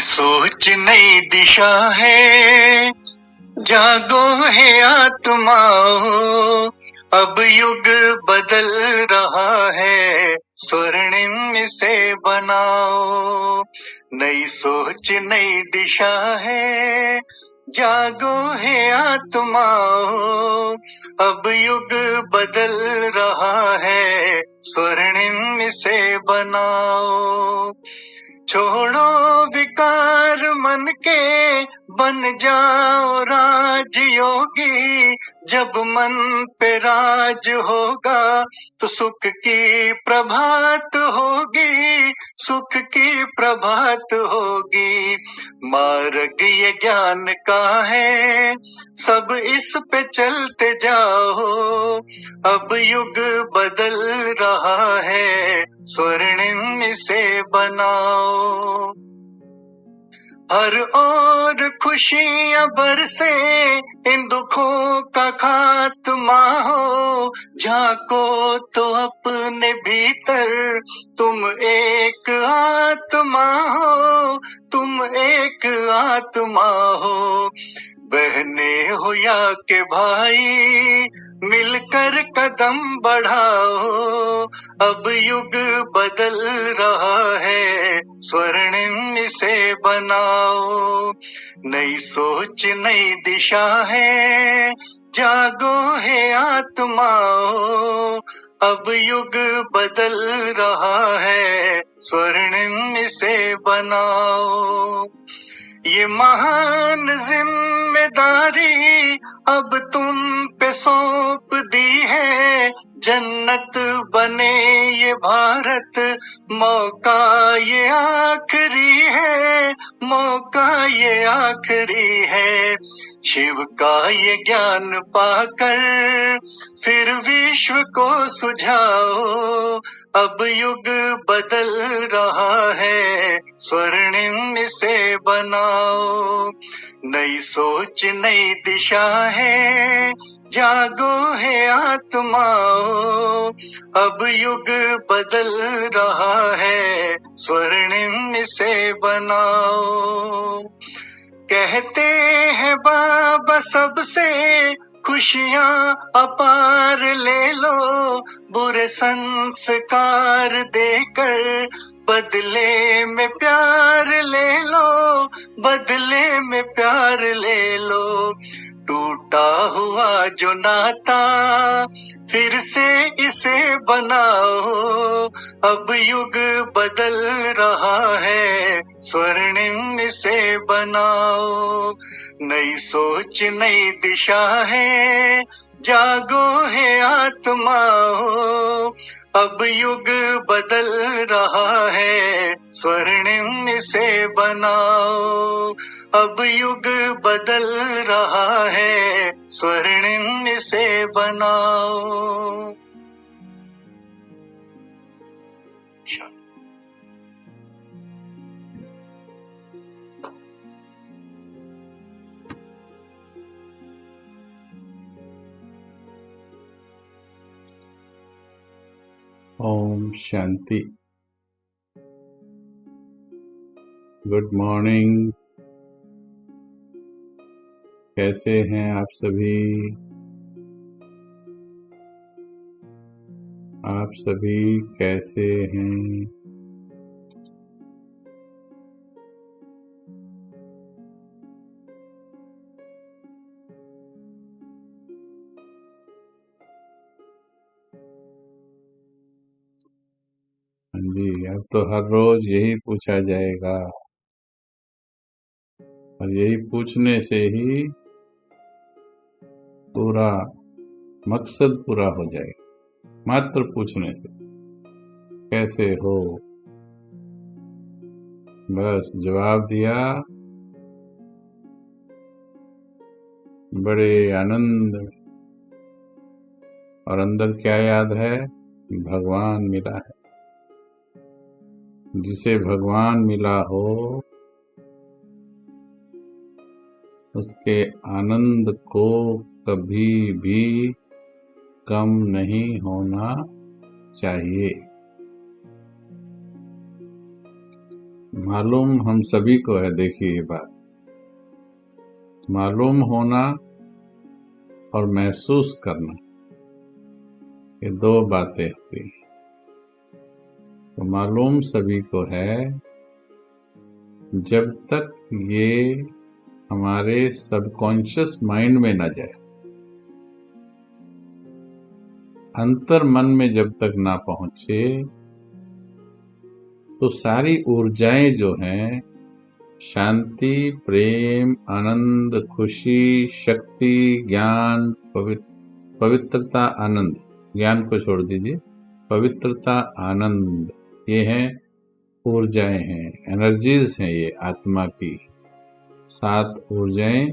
सोच नई दिशा है, जागो है आत्माओं, अब युग बदल रहा है, स्वर्णिम इसे बनाओ। नई सोच नई दिशा है, जागो है आत्माओं, अब युग बदल रहा है, स्वर्णिम इसे बनाओ। छोड़ो विकार मन के, बन जाओ राजयोगी। जब मन पे राज होगा तो सुख की प्रभात होगी, सुख की प्रभात होगी। मार्ग ये ज्ञान का है, सब इस पे चलते जाओ, अब युग बदल रहा है, स्वर्णिम इसे बनाओ। हर ओर खुशियां बरसे, इन दुखों का खात्मा हो। झांको तो अपने भीतर, तुम एक आत्मा हो, तुम एक आत्मा हो। बहने हो या के भाई, मिलकर कदम बढ़ाओ, अब युग बदल रहा है, स्वर्णिम इसे बनाओ। नई सोच नई दिशा है, जागो है आत्माओं, अब युग बदल रहा है, स्वर्णिम इसे बनाओ। ये महान जिम्मेदारी अब तुम पे सौंप दी है, जन्नत बने ये भारत, मौका ये आखिरी है, मौका ये आखिरी है। शिव का ये ज्ञान पाकर फिर विश्व को सुझाओ, अब युग बदल रहा है, स्वर्णिम इसे बनाओ। नई सोच नई दिशा है, जागो है आत्माओं, अब युग बदल रहा है, स्वर्णिम इसे बनाओ। कहते हैं बाबा सबसे खुशियां अपार ले लो, बुरे संस्कार देकर बदले में प्यार ले लो, बदले में प्यार ले लो। टूटा हुआ जो नाता फिर से इसे बनाओ, अब युग बदल रहा है, स्वर्णिम इसे बनाओ। नई सोच नई दिशा है, जागो है आत्माओं, अब युग बदल रहा है, स्वर्णिम इसे बनाओ। अब युग बदल रहा है, स्वर्णिम इसे बनाओ। ओम शांति। Good morning. कैसे हैं आप सभी? आप सभी कैसे हैं? जी, अब तो हर रोज यही पूछा जाएगा और यही पूछने से ही पूरा मकसद पूरा हो जाएगा। मात्र पूछने से कैसे हो, बस जवाब दिया, बड़े आनंद में। और अंदर क्या याद है? भगवान मिला है। जिसे भगवान मिला हो उसके आनंद को कभी भी कम नहीं होना चाहिए। मालूम हम सभी को है। देखिए, ये बात मालूम होना और महसूस करना, ये दो बातें होती हैं। तो मालूम सभी को है जब तक ये हमारे सबकॉन्शियस माइंड में न जाए, अंतर मन में जब तक ना पहुंचे, तो सारी ऊर्जाएं जो हैं, शांति, प्रेम, आनंद, खुशी, शक्ति, ज्ञान, पवित्रता, आनंद, ज्ञान को छोड़ दीजिए, पवित्रता, आनंद, ये हैं ऊर्जाएं हैं, एनर्जीज हैं ये आत्मा की 7 ऊर्जाएं।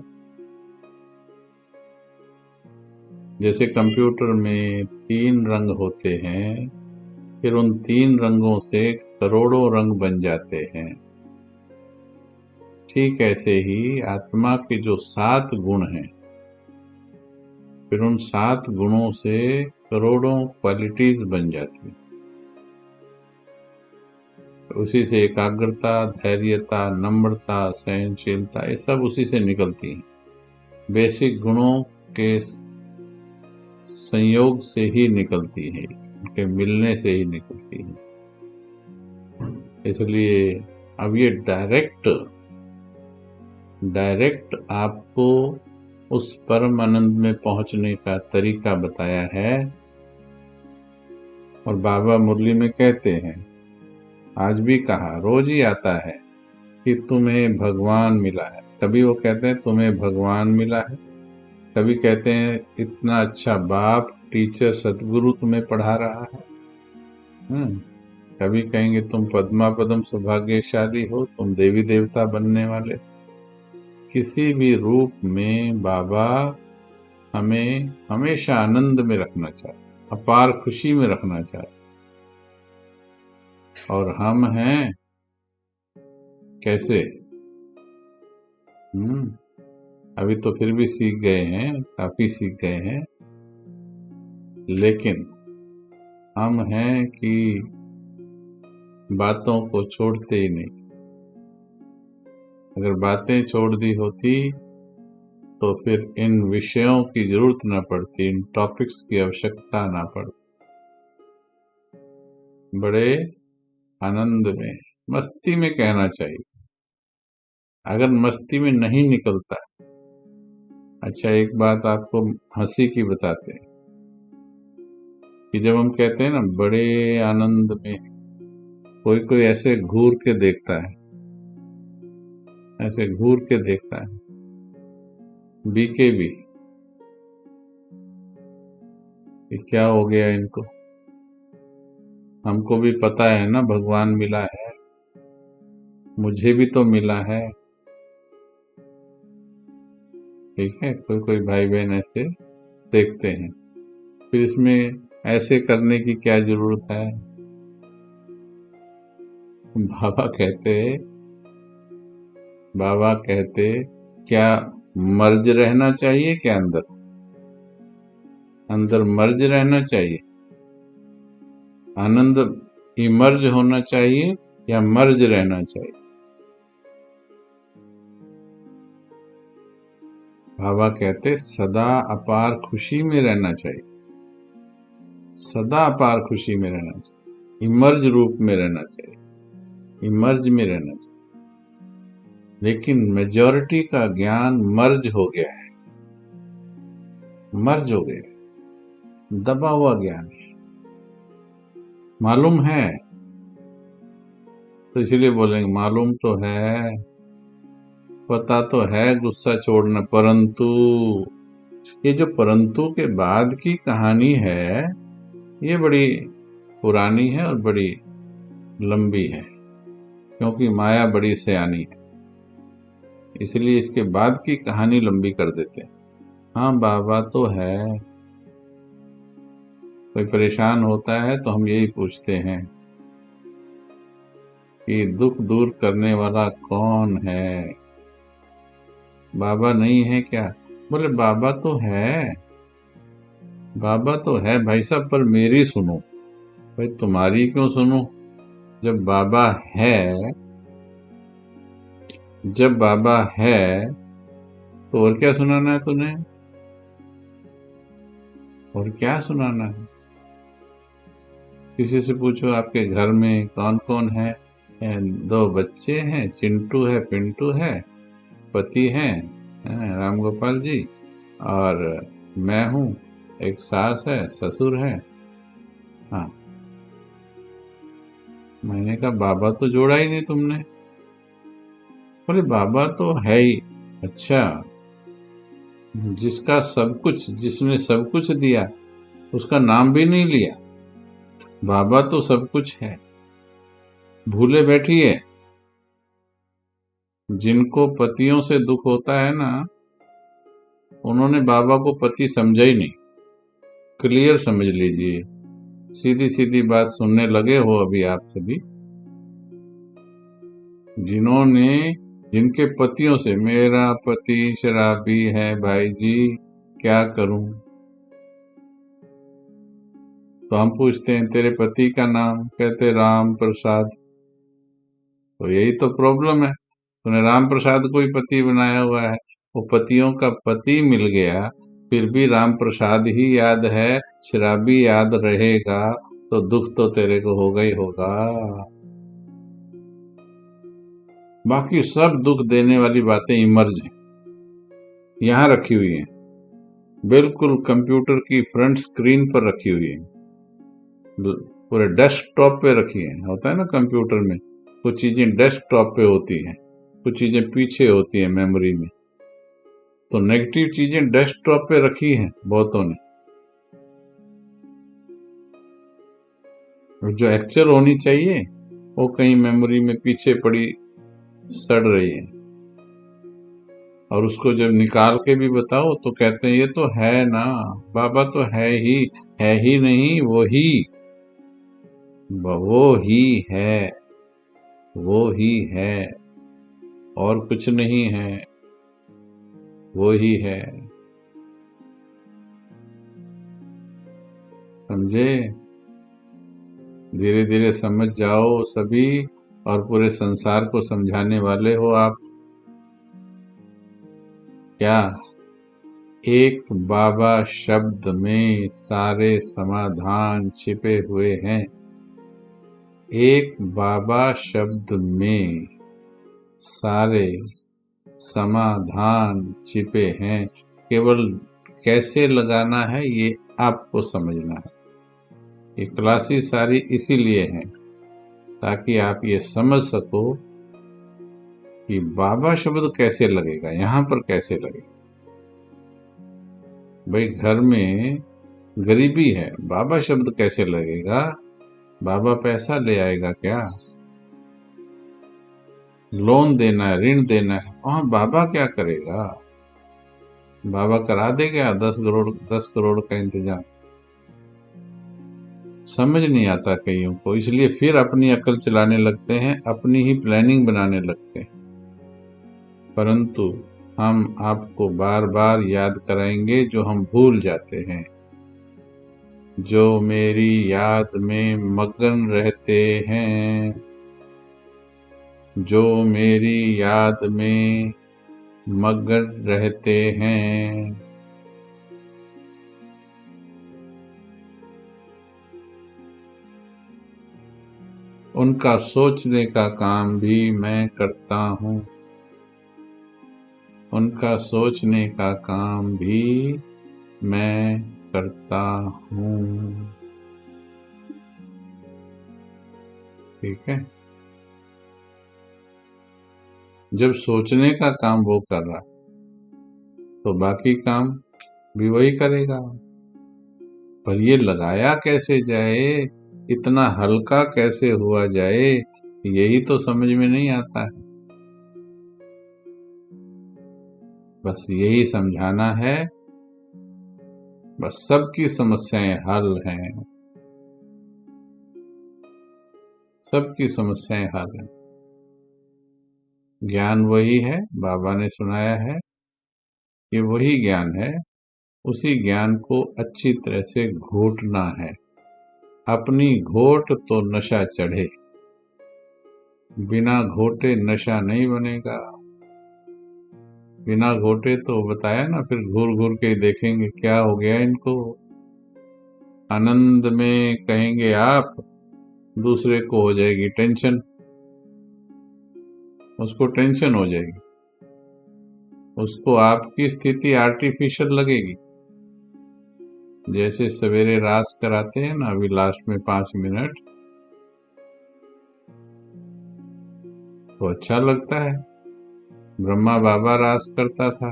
जैसे कंप्यूटर में 3 रंग होते हैं, फिर उन 3 रंगों से करोड़ों रंग बन जाते हैं। ठीक ऐसे ही आत्मा के जो 7 गुण हैं, फिर उन 7 गुणों से करोड़ों क्वालिटीज बन जाती हैं। उसी से एकाग्रता, धैर्यता, नम्रता, सहनशीलता, ये सब उसी से निकलती हैं। बेसिक गुणों के संयोग से ही निकलती हैं, उनके मिलने से ही निकलती हैं। इसलिए अब ये डायरेक्ट आपको उस परम आनंद में पहुंचने का तरीका बताया है। और बाबा मुरली में कहते हैं, आज भी कहा, रोज ही आता है कि तुम्हें भगवान मिला है। कभी वो कहते हैं तुम्हें भगवान मिला है, कभी कहते हैं इतना अच्छा बाप, टीचर, सतगुरु तुम्हें पढ़ा रहा है। कभी कहेंगे तुम पद्मा पदम सौभाग्यशाली हो, तुम देवी देवता बनने वाले। किसी भी रूप में बाबा हमें हमेशा आनंद में रखना चाहे, अपार खुशी में रखना चाहे। और हम हैं कैसे? अभी तो फिर भी सीख गए हैं, काफी सीख गए हैं, लेकिन हम हैं कि बातों को छोड़ते ही नहीं। अगर बातें छोड़ दी होती तो फिर इन विषयों की जरूरत न पड़ती, इन टॉपिक्स की आवश्यकता ना पड़ती। बड़े आनंद में, मस्ती में कहना चाहिए। अगर मस्ती में नहीं निकलता, अच्छा एक बात आपको हंसी की बताते हैं कि जब हम कहते हैं ना बड़े आनंद में, कोई कोई ऐसे घूर के देखता है, ऐसे घूर के देखता है, बीके भी क्या हो गया इनको। हमको भी पता है ना भगवान मिला है, मुझे भी तो मिला है। ठीक है, कोई कोई भाई बहन ऐसे देखते हैं, फिर इसमें ऐसे करने की क्या जरूरत है। बाबा कहते क्या मर्ज रहना चाहिए, क्या अंदर मर्ज रहना चाहिए, आनंद इमर्ज होना चाहिए या मर्ज रहना चाहिए। बाबा कहते सदा अपार खुशी में रहना चाहिए, सदा अपार खुशी में रहना चाहिए, इमर्ज रूप में रहना चाहिए, इमर्ज में रहना चाहिए। लेकिन मेजॉरिटी का ज्ञान मर्ज हो गया है, मर्ज हो गया, दबा हुआ ज्ञान है। मालूम है तो इसलिए बोलेंगे मालूम तो है, पता तो है गुस्सा छोड़ना, परंतु ये जो परंतु के बाद की कहानी है, ये बड़ी पुरानी है और बड़ी लंबी है, क्योंकि माया बड़ी सयानी है, इसलिए इसके बाद की कहानी लंबी कर देते हैं। हाँ बाबा तो है। कोई परेशान होता है तो हम यही पूछते हैं कि दुख दूर करने वाला कौन है? बाबा नहीं है क्या? बोले बाबा तो है, बाबा तो है भाई साहब, पर मेरी सुनो। भाई तुम्हारी क्यों सुनो? जब बाबा है जब बाबा है तो और क्या सुनाना है तूने? और क्या सुनाना है? किसी से पूछो आपके घर में कौन कौन है? 2 बच्चे हैं, चिंटू है, पिंटू है, पति हैं, राम गोपाल जी, और मैं हूँ, एक सास है, ससुर है। हाँ, मैंने कहा बाबा तो जोड़ा ही नहीं तुमने। बोले बाबा तो है ही। अच्छा, जिसका सब कुछ, जिसने सब कुछ दिया उसका नाम भी नहीं लिया। बाबा तो सब कुछ है, भूले बैठी है। जिनको पतियों से दुख होता है ना, उन्होंने बाबा को पति समझा ही नहीं। क्लियर समझ लीजिए, सीधी सीधी बात सुनने लगे हो अभी आप सभी। जिन्होंने, जिनके पतियों से, मेरा पति शराबी है भाई जी, क्या करूं? तो हम पूछते हैं तेरे पति का नाम, कहते राम प्रसाद। तो यही तो प्रॉब्लम है, तूने राम प्रसाद को ही पति बनाया हुआ है। वो पतियों का पति मिल गया, फिर भी राम प्रसाद ही याद है, शराबी याद रहेगा, तो दुख तो तेरे को होगा ही होगा। बाकी सब दुख देने वाली बातें इमर्ज हैं, यहाँ रखी हुई हैं, बिल्कुल कंप्यूटर की फ्रंट स्क्रीन पर रखी हुई है, पूरे डेस्कटॉप पे रखी है। होता है ना कंप्यूटर में, कुछ चीजें डेस्कटॉप पे होती हैं, कुछ चीजें पीछे होती हैं मेमोरी में। तो नेगेटिव चीजें डेस्कटॉप पे रखी हैं बहुतों ने, और जो एक्चुअल होनी चाहिए वो कहीं मेमोरी में पीछे पड़ी सड़ रही है। और उसको जब निकाल के भी बताओ तो कहते हैं ये तो है ना, बाबा तो है ही नहीं, वो ही है, वो ही है, और कुछ नहीं है, वो ही है। समझे? धीरे धीरे समझ जाओ सभी, और पूरे संसार को समझाने वाले हो आप। क्या एक बाबा शब्द में सारे समाधान छिपे हुए हैं? एक बाबा शब्द में सारे समाधान छिपे हैं, केवल कैसे लगाना है ये आपको समझना है। ये क्लासेस सारी इसीलिए हैं, ताकि आप ये समझ सको कि बाबा शब्द कैसे लगेगा, यहाँ पर कैसे लगेगा। भाई घर में गरीबी है, बाबा शब्द कैसे लगेगा? बाबा पैसा ले आएगा क्या? लोन देना है, ऋण देना है, वहां बाबा क्या करेगा? बाबा करा देगा 10 करोड़ का इंतजाम? समझ नहीं आता कईयों को, इसलिए फिर अपनी अकल चलाने लगते हैं, अपनी ही प्लानिंग बनाने लगते हैं। परंतु हम आपको बार बार याद कराएंगे जो हम भूल जाते हैं। जो मेरी याद में मगन रहते हैं, जो मेरी याद में मगन रहते हैं, उनका सोचने का काम भी मैं करता हूँ, उनका सोचने का काम भी मैं करता हूँ। ठीक है? जब सोचने का काम वो कर रहा तो बाकी काम भी वही करेगा। पर ये लगाया कैसे जाए, इतना हल्का कैसे हुआ जाए, यही तो समझ में नहीं आता है। बस यही समझाना है, बस सबकी समस्याएं हल हैं, सबकी समस्याएं हल हैं। ज्ञान वही है, बाबा ने सुनाया है, ये वही ज्ञान है। उसी ज्ञान को अच्छी तरह से घोटना है। अपनी घोट तो नशा चढ़े, बिना घोटे नशा नहीं बनेगा। बिना घोटे तो बताया ना, फिर घूर घूर के देखेंगे क्या हो गया इनको। आनंद में कहेंगे आप, दूसरे को हो जाएगी टेंशन, उसको टेंशन हो जाएगी, उसको आपकी स्थिति आर्टिफिशियल लगेगी। जैसे सवेरे रास कराते हैं ना, अभी लास्ट में 5 मिनट, तो अच्छा लगता है। ब्रह्मा बाबा रास करता था,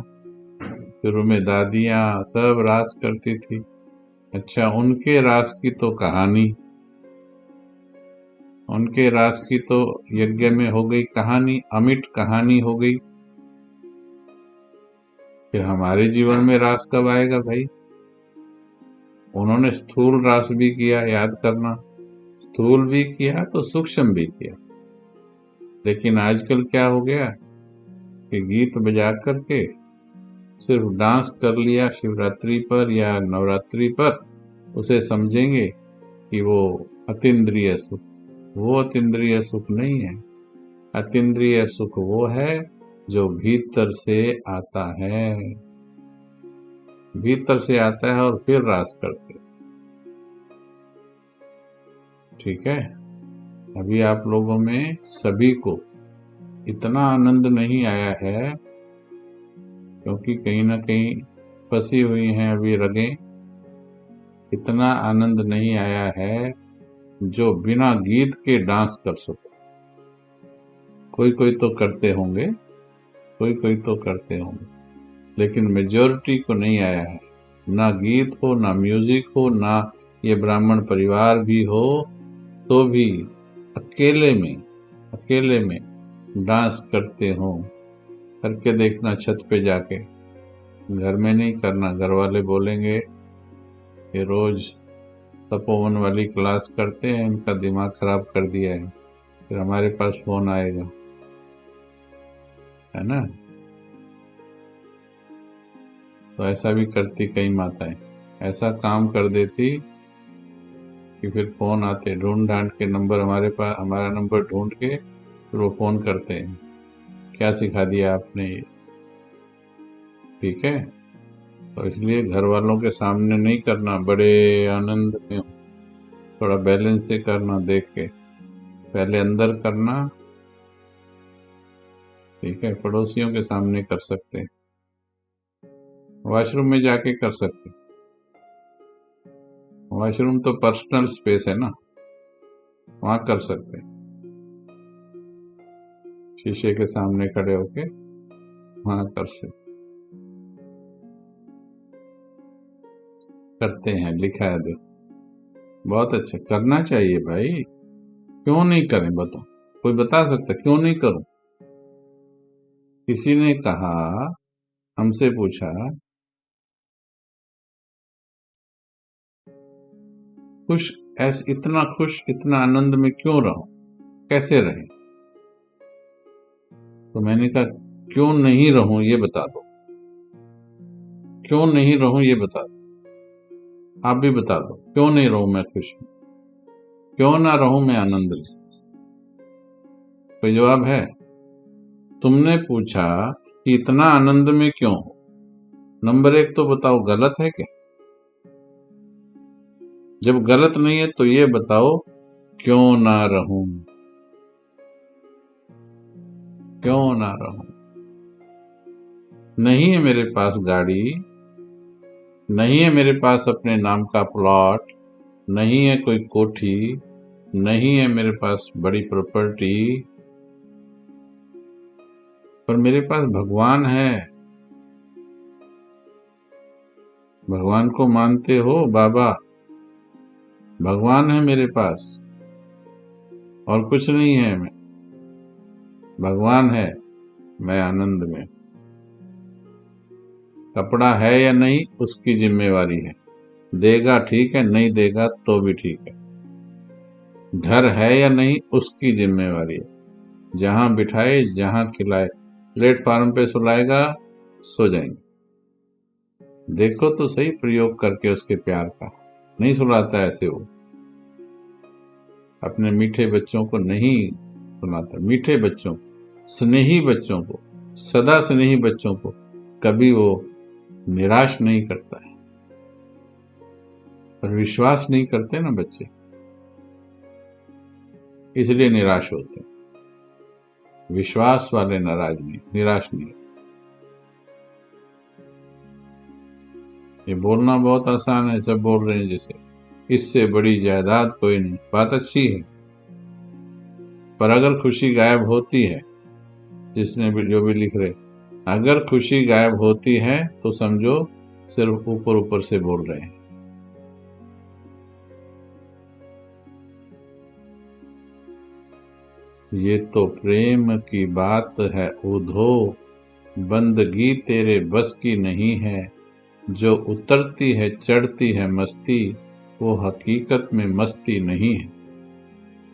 शुरू में दादियां सब रास करती थी। अच्छा, उनके रास की तो कहानी, उनके रास की तो यज्ञ में हो गई कहानी, अमिट कहानी हो गई। फिर हमारे जीवन में रास कब आएगा भाई? उन्होंने स्थूल रास भी किया, याद करना, स्थूल भी किया तो सूक्ष्म भी किया। लेकिन आजकल क्या हो गया कि गीत बजा करके सिर्फ डांस कर लिया शिवरात्रि पर या नवरात्रि पर, उसे समझेंगे कि वो अतीन्द्रिय सुख। वो अतीन्द्रिय सुख नहीं है। अतीन्द्रिय सुख वो है जो भीतर से आता है, भीतर से आता है और फिर रास करते। ठीक है, अभी आप लोगों में सभी को इतना आनंद नहीं आया है, क्योंकि कहीं ना कहीं फंसी हुई हैं अभी रगें। इतना आनंद नहीं आया है जो बिना गीत के डांस कर सको। कोई कोई तो करते होंगे, कोई कोई तो करते होंगे, लेकिन मेजॉरिटी को नहीं आया है। ना गीत हो, ना म्यूजिक हो, ना ये ब्राह्मण परिवार भी हो, तो भी अकेले में डांस करते हो। करके देखना छत पे जाके, घर में नहीं करना। घर वाले बोलेंगे कि रोज तपोवन वाली क्लास करते हैं, इनका दिमाग खराब कर दिया है। फिर हमारे पास फोन आएगा, है ना। तो ऐसा भी करती कई माताएं, ऐसा काम कर देती कि फिर फोन आते, ढूंढ ढांड के नंबर हमारे पास, हमारा नंबर ढूंढ के फिर वो फोन करते हैं, क्या सिखा दिया आपने ये। ठीक है, तो इसलिए घर वालों के सामने नहीं करना, बड़े आनंद में, थोड़ा बैलेंस से करना, देख के पहले अंदर करना। ठीक है, पड़ोसियों के सामने कर सकते, वॉशरूम में जाके कर सकते। वॉशरूम तो पर्सनल स्पेस है ना, वहां कर सकते, शीशे के सामने खड़े होके वहां कर सकते। करते हैं, लिखा है देखो, बहुत अच्छा, करना चाहिए भाई। क्यों नहीं करें बताओ, कोई बता सकता क्यों नहीं करूं? किसी ने कहा, हमसे पूछा, इतना खुश, इतना आनंद में क्यों रहूं, कैसे रहें? तो मैंने कहा क्यों नहीं रहूं ये बता दो, क्यों नहीं रहूं ये बता दो। आप भी बता दो, क्यों नहीं रहूं मैं खुश, क्यों ना रहूं मैं आनंद में? कोई जवाब है? तुमने पूछा कि इतना आनंद में क्यों हो, नंबर 1 तो बताओ गलत है क्या? जब गलत नहीं है तो ये बताओ क्यों ना रहूं, क्यों ना रहूं? नहीं है मेरे पास गाड़ी, नहीं है मेरे पास अपने नाम का प्लॉट, नहीं है कोई कोठी, नहीं है मेरे पास बड़ी प्रॉपर्टी, पर मेरे पास भगवान है। भगवान को मानते हो? बाबा भगवान है मेरे पास, और कुछ नहीं है, मैं भगवान है, मैं आनंद में। कपड़ा है या नहीं उसकी जिम्मेवारी है, देगा ठीक है, नहीं देगा तो भी ठीक है। घर है या नहीं उसकी जिम्मेवारी है, जहां बिठाए, जहां खिलाए, प्लेटफार्म पे सुलाएगा, सो जाएंगे। देखो तो सही प्रयोग करके उसके प्यार का, नहीं सुलाता ऐसे वो, अपने मीठे बच्चों को नहीं सुलाता। मीठे बच्चों, स्नेही बच्चों को, सदा स्नेही बच्चों को कभी वो निराश नहीं करता है। पर विश्वास नहीं करते ना बच्चे, इसलिए निराश होते हैं। विश्वास वाले नाराज नहीं, निराश नहीं। ये बोलना बहुत आसान है, सब बोल रहे हैं जैसे इससे बड़ी जायदाद कोई नहीं। बात अच्छी है, पर अगर खुशी गायब होती है, जिसने भी जो भी लिख रहे, अगर खुशी गायब होती है तो समझो सिर्फ ऊपर ऊपर से बोल रहे हैं। ये तो प्रेम की बात है उधो, बंदगी तेरे बस की नहीं है। जो उतरती है चढ़ती है मस्ती, वो हकीकत में मस्ती नहीं है।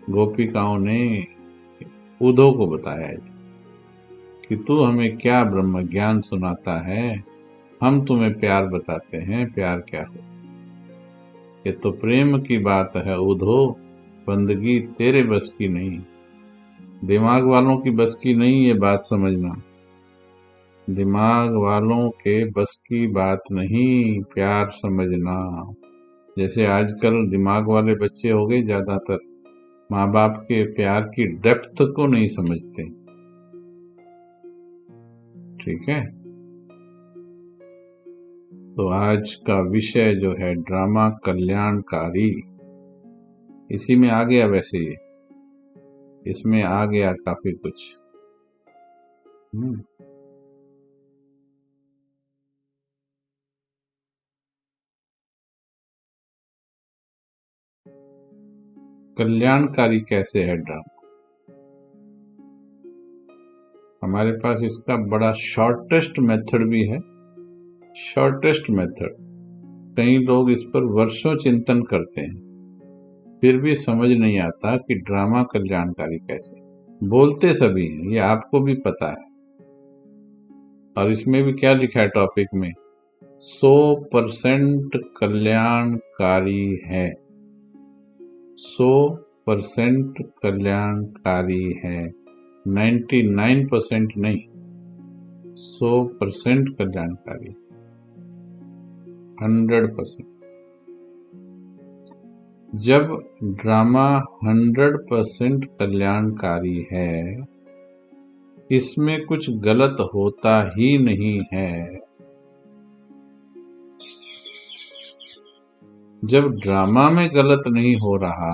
गोपिकाओं ने उधो को बताया है कि तू हमें क्या ब्रह्म ज्ञान सुनाता है, हम तुम्हें प्यार बताते हैं, प्यार क्या हो। ये तो प्रेम की बात है उधो, बंदगी तेरे बस की नहीं। दिमाग वालों की बस की नहीं ये बात समझना, दिमाग वालों के बस की बात नहीं प्यार समझना। जैसे आजकल दिमाग वाले बच्चे हो गए ज्यादातर, माँ बाप के प्यार की डेप्थ को नहीं समझते। ठीक है, तो आज का विषय जो है ड्रामा कल्याणकारी, इसी में आ गया। वैसे ये इसमें आ गया काफी कुछ। कल्याणकारी कैसे है ड्रामा? हमारे पास इसका बड़ा शॉर्टेस्ट मेथड भी है। शॉर्टेस्ट मेथड, कई लोग इस पर वर्षों चिंतन करते हैं, फिर भी समझ नहीं आता कि ड्रामा कल्याणकारी कैसे। बोलते सभी हैं, ये आपको भी पता है। और इसमें भी क्या लिखा है टॉपिक में, 100% कल्याणकारी है। 100% कल्याणकारी है, 99% नहीं, 100% कल्याणकारी, 100%। जब ड्रामा 100% कल्याणकारी है, इसमें कुछ गलत होता ही नहीं है। जब ड्रामा में गलत नहीं हो रहा,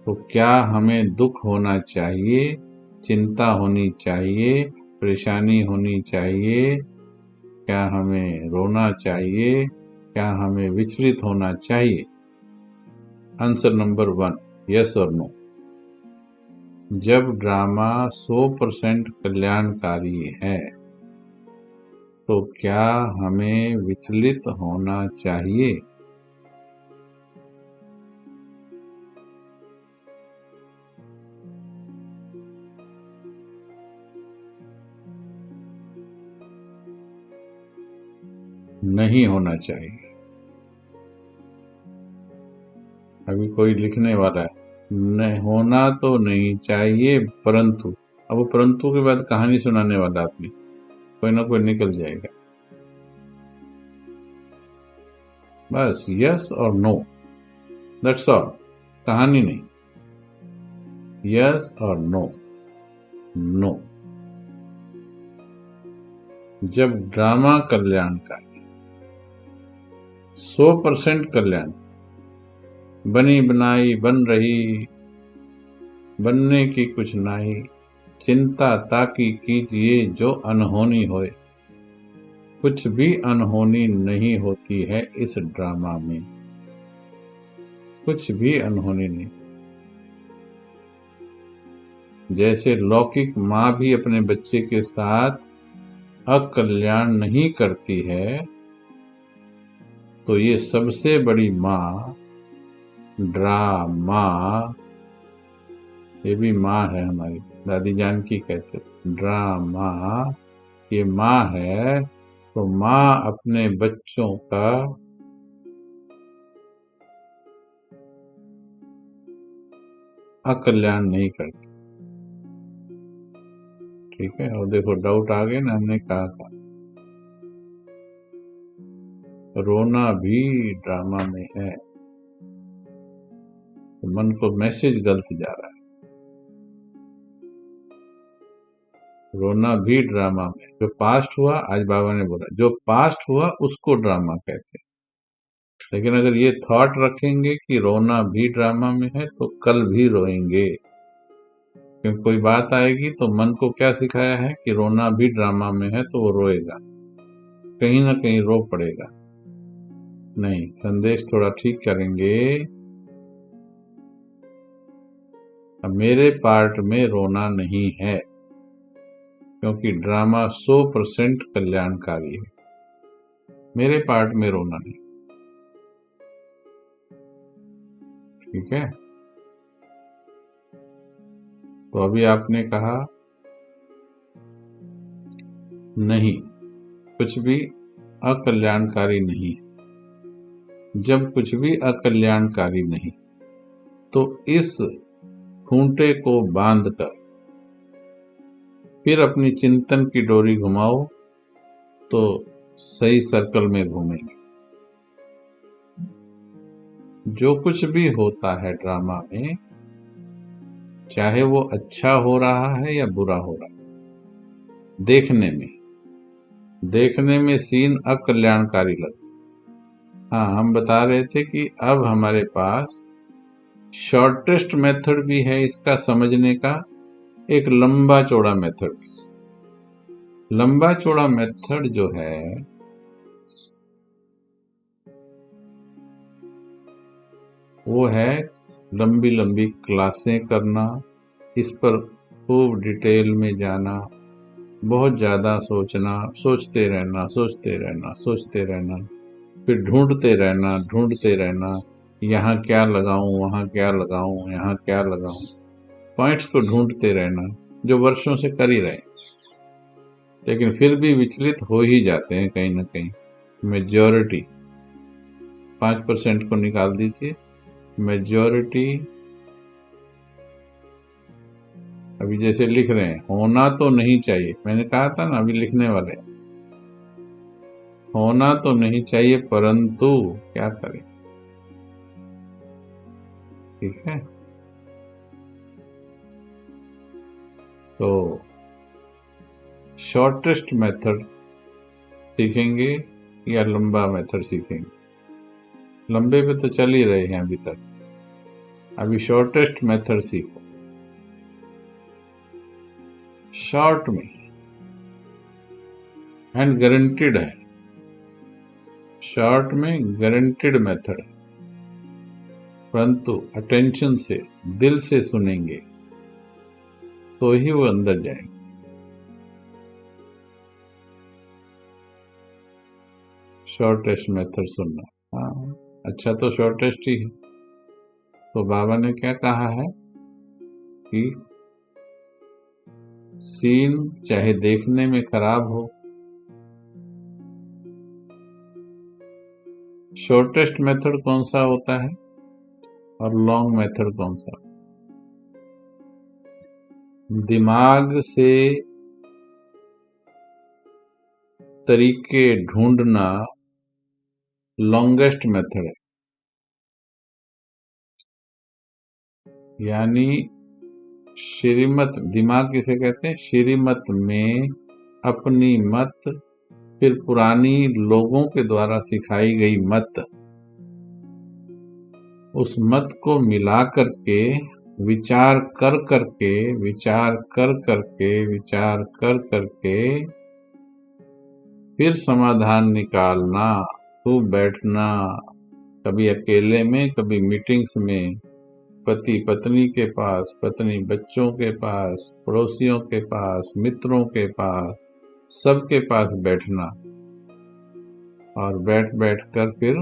तो क्या हमें दुख होना चाहिए, चिंता होनी चाहिए, परेशानी होनी चाहिए? क्या हमें रोना चाहिए? क्या हमें विचलित होना चाहिए? आंसर नंबर 1, यस और नो। जब ड्रामा 100% कल्याणकारी है, तो क्या हमें विचलित होना चाहिए? नहीं होना चाहिए। अभी कोई लिखने वाला है, नहीं होना तो नहीं चाहिए, परंतु, अब वो परंतु के बाद कहानी सुनाने वाला आपने, कोई ना कोई निकल जाएगा। बस यस और नो, दैट्स ऑल, कहानी नहीं। यस और नो, नो। जब ड्रामा कल्याणकारी, 100% कल्याण, बनी बनाई बन रही, बनने की कुछ नाई, चिंता ताकि कीजिए जो अनहोनी होए। कुछ भी अनहोनी नहीं होती है इस ड्रामा में, कुछ भी अनहोनी नहीं। जैसे लौकिक माँ भी अपने बच्चे के साथ अकल्याण नहीं करती है, तो ये सबसे बड़ी माँ ड्रामा, ये भी माँ है, हमारी दादी जानकी कहते थे ड्रामा, ये माँ है। तो माँ अपने बच्चों का अकल्याण नहीं करती। ठीक है, और देखो डाउट आ गए ना, हमने कहा था रोना भी ड्रामा में है, तो मन को मैसेज गलत जा रहा है। रोना भी ड्रामा में, जो पास्ट हुआ, आज बाबा ने बोला जो पास्ट हुआ उसको ड्रामा कहते हैं। लेकिन अगर ये थॉट रखेंगे कि रोना भी ड्रामा में है तो कल भी रोएंगे, क्योंकि कोई बात आएगी तो मन को क्या सिखाया है कि रोना भी ड्रामा में है, तो वो रोएगा, कहीं ना कहीं रो पड़ेगा। नहीं, संदेश थोड़ा ठीक करेंगे। अब मेरे पार्ट में रोना नहीं है, क्योंकि ड्रामा 100% कल्याणकारी है, मेरे पार्ट में रोना नहीं। ठीक है, तो अभी आपने कहा नहीं, कुछ भी अकल्याणकारी नहीं। जब कुछ भी अकल्याणकारी नहीं, तो इस खूंटे को बांधकर फिर अपनी चिंतन की डोरी घुमाओ तो सही सर्कल में घूमेंगे। जो कुछ भी होता है ड्रामा में, चाहे वो अच्छा हो रहा है या बुरा हो रहा है, देखने में सीन अकल्याणकारी लगता। हाँ, हम बता रहे थे कि अब हमारे पास शॉर्टेस्ट मेथड भी है इसका समझने का, एक लंबा चौड़ा मेथड भी। लंबा चौड़ा मेथड जो है वो है लंबी लंबी क्लासें करना, इस पर खूब डिटेल में जाना, बहुत ज्यादा सोचना, सोचते रहना, फिर ढूंढते रहना, यहाँ क्या लगाऊं, वहां क्या लगाऊं, यहाँ क्या लगाऊं, पॉइंट्स को ढूंढते रहना, जो वर्षों से कर ही रहे, लेकिन फिर भी विचलित हो ही जाते हैं कहीं ना कहीं। मेजॉरिटी 5% को निकाल दीजिए, मेजॉरिटी अभी जैसे लिख रहे हैं, होना तो नहीं चाहिए, मैंने कहा था ना, अभी लिखने वाले होना तो नहीं चाहिए, परंतु क्या करें। ठीक है, तो शॉर्टेस्ट मेथड सीखेंगे या लंबा मेथड सीखेंगे? लंबे पे तो चल ही रहे हैं अभी तक, अभी शॉर्टेस्ट मेथड सीखो। शॉर्ट में एंड गारंटीड है, शॉर्ट में गारंटीड मेथड है, परंतु अटेंशन से, दिल से सुनेंगे तो ही वो अंदर जाएंगे। शॉर्टेस्ट मेथड सुनना, हाँ अच्छा, तो शॉर्टेस्ट ही है। तो बाबा ने क्या कहा है कि सीन चाहे देखने में खराब हो, शॉर्टेस्ट मेथड कौन सा होता है और लॉन्ग मेथड कौन सा? दिमाग से तरीके ढूंढना लॉन्गेस्ट मेथड है, यानी श्रीमत, दिमाग किसे कहते हैं? श्रीमत में अपनी मत, फिर पुरानी लोगों के द्वारा सिखाई गई मत, उस मत को मिला करके विचार कर करके फिर समाधान निकालना, खूब बैठना, कभी अकेले में, कभी मीटिंग्स में, पति पत्नी के पास, पत्नी बच्चों के पास, पड़ोसियों के पास, मित्रों के पास, सबके पास बैठना, और बैठ कर फिर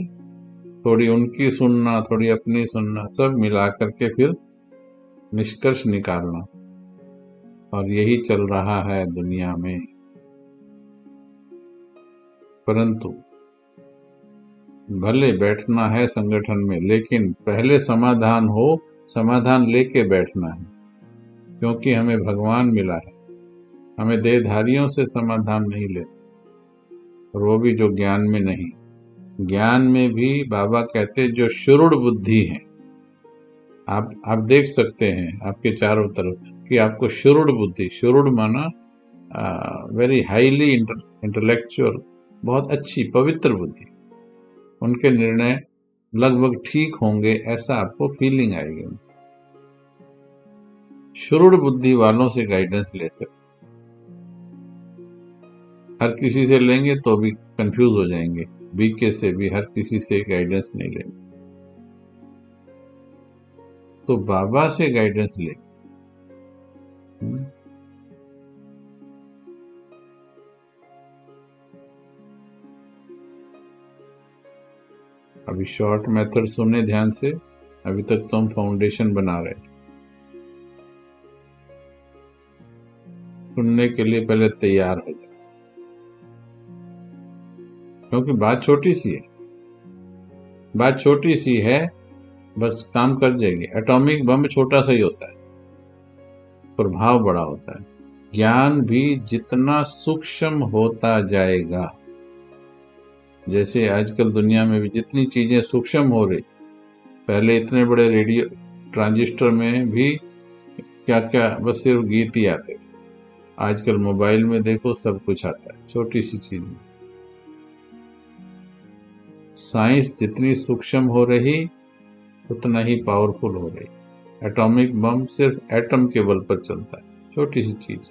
थोड़ी उनकी सुनना, थोड़ी अपनी सुनना, सब मिला करके फिर निष्कर्ष निकालना। और यही चल रहा है दुनिया में। परंतु भले बैठना है संगठन में, लेकिन पहले समाधान हो, समाधान लेके बैठना है, क्योंकि हमें भगवान मिला है। हमें देहधारियों से समाधान नहीं लेते, और वो भी जो ज्ञान में नहीं। ज्ञान में भी बाबा कहते जो शुरुड़ बुद्धि है, आप देख सकते हैं आपके चारों तरफ कि आपको शुरुड़ बुद्धि, शुरुड़ माना वेरी हाईली इंटेलेक्चुअल, बहुत अच्छी पवित्र बुद्धि, उनके निर्णय लगभग ठीक होंगे, ऐसा आपको फीलिंग आएगी। शुरुड़ बुद्धि वालों से गाइडेंस ले सकते, हर किसी से लेंगे तो भी कंफ्यूज हो जाएंगे, बीके से भी हर किसी से गाइडेंस नहीं लेंगे, तो बाबा से गाइडेंस ले। अभी शॉर्ट मेथड सुने ध्यान से, अभी तक तो हम फाउंडेशन बना रहे थे। सुनने के लिए पहले तैयार हो जाए, क्योंकि बात छोटी सी है, बात छोटी सी है, बस काम कर जाएगी। एटॉमिक बम छोटा सा ही होता है, प्रभाव बड़ा होता है। ज्ञान भी जितना सूक्ष्म होता जाएगा, जैसे आजकल दुनिया में भी जितनी चीजें सूक्ष्म हो रही, पहले इतने बड़े रेडियो ट्रांजिस्टर में भी क्या क्या बस सिर्फ गीत ही आते थे, आजकल मोबाइल में देखो सब कुछ आता है, छोटी सी चीज में। साइंस जितनी सूक्ष्म हो रही उतना ही पावरफुल हो रही। एटॉमिक बम सिर्फ एटम के बल पर चलता है, छोटी सी चीज,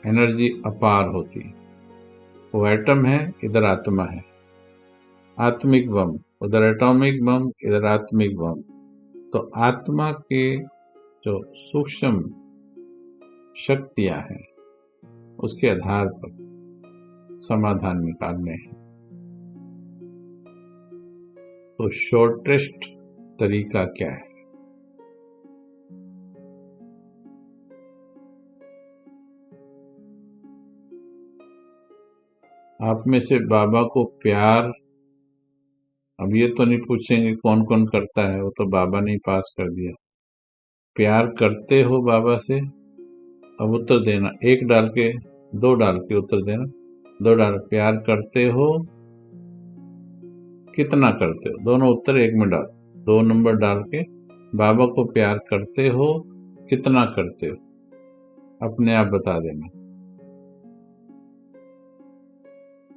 एनर्जी अपार होती है। वो एटम है, इधर आत्मा है, आत्मिक बम, उधर एटॉमिक बम, इधर आत्मिक बम। तो आत्मा के जो सूक्ष्म शक्तियां हैं उसके आधार पर समाधान निकालने हैं। तो शॉर्टेस्ट तरीका क्या है? आप में से बाबा को प्यार, अब ये तो नहीं पूछेंगे कौन कौन करता है, वो तो बाबा ने पास कर दिया। प्यार करते हो बाबा से? अब उत्तर देना, एक डाल के, दो डाल के उत्तर देना, दो डाल। प्यार करते हो, कितना करते हो, दोनों उत्तर एक में डाल, 2 नंबर डाल के बाबा को प्यार करते हो, कितना करते हो, अपने आप बता देना।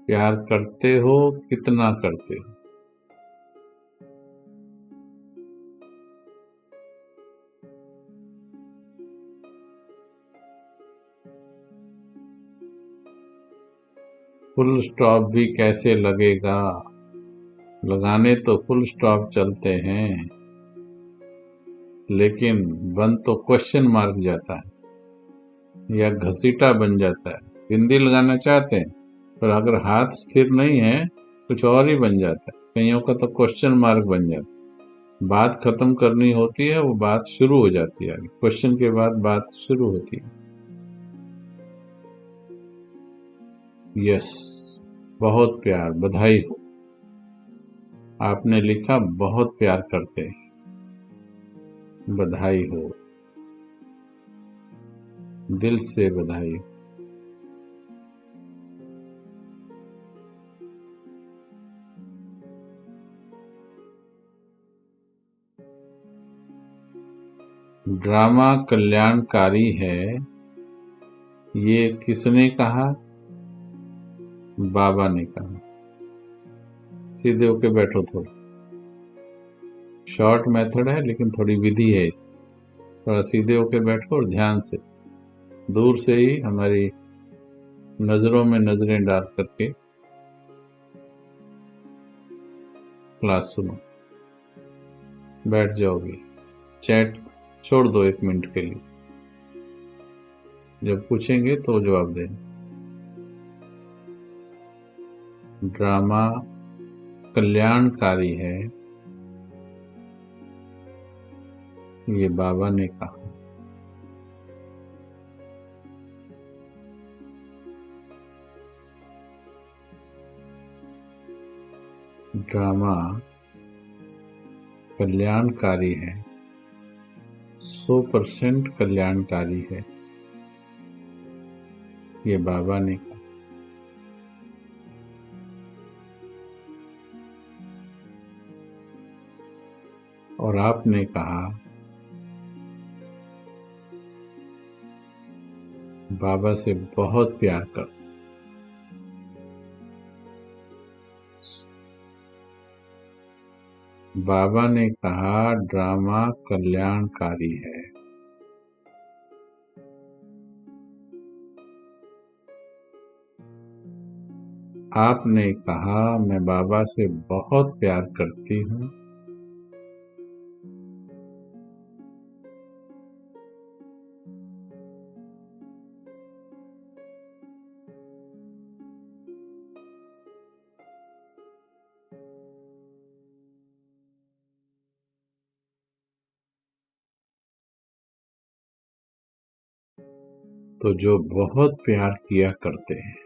प्यार करते हो, कितना करते हो? फुल स्टॉप भी कैसे लगेगा? लगाने तो फुल स्टॉप चलते हैं, लेकिन बन तो क्वेश्चन मार्क जाता है या घसीटा बन जाता है। बिंदी लगाना चाहते हैं, पर अगर हाथ स्थिर नहीं है कुछ और ही बन जाता है। कईयों का तो क्वेश्चन मार्क बन जाता है। बात खत्म करनी होती है, वो बात शुरू हो जाती है, क्वेश्चन के बाद बात शुरू होती है। यस, बहुत प्यार, बधाई हो, आपने लिखा बहुत प्यार करते हैं, बधाई हो, दिल से बधाई हो। ड्रामा कल्याणकारी है, ये किसने कहा? बाबा ने कहा। सीधे होके बैठो, थोड़ा शॉर्ट मेथड है लेकिन थोड़ी विधि है इसमें। थोड़ा सीधे होके बैठो और ध्यान से, दूर से ही हमारी नजरों में नजरें डाल करके क्लास सुनो। बैठ जाओगे, चैट छोड़ दो 1 मिनट के लिए, जब पूछेंगे तो जवाब देना। ड्रामा कल्याणकारी है, ये बाबा ने कहा। ड्रामा कल्याणकारी है, 100% कल्याणकारी है। ये बाबा ने कहा। और आपने कहा बाबा से बहुत प्यार कर। बाबा ने कहा ड्रामा कल्याणकारी है। आपने कहा मैं बाबा से बहुत प्यार करती हूँ। तो जो बहुत प्यार किया करते हैं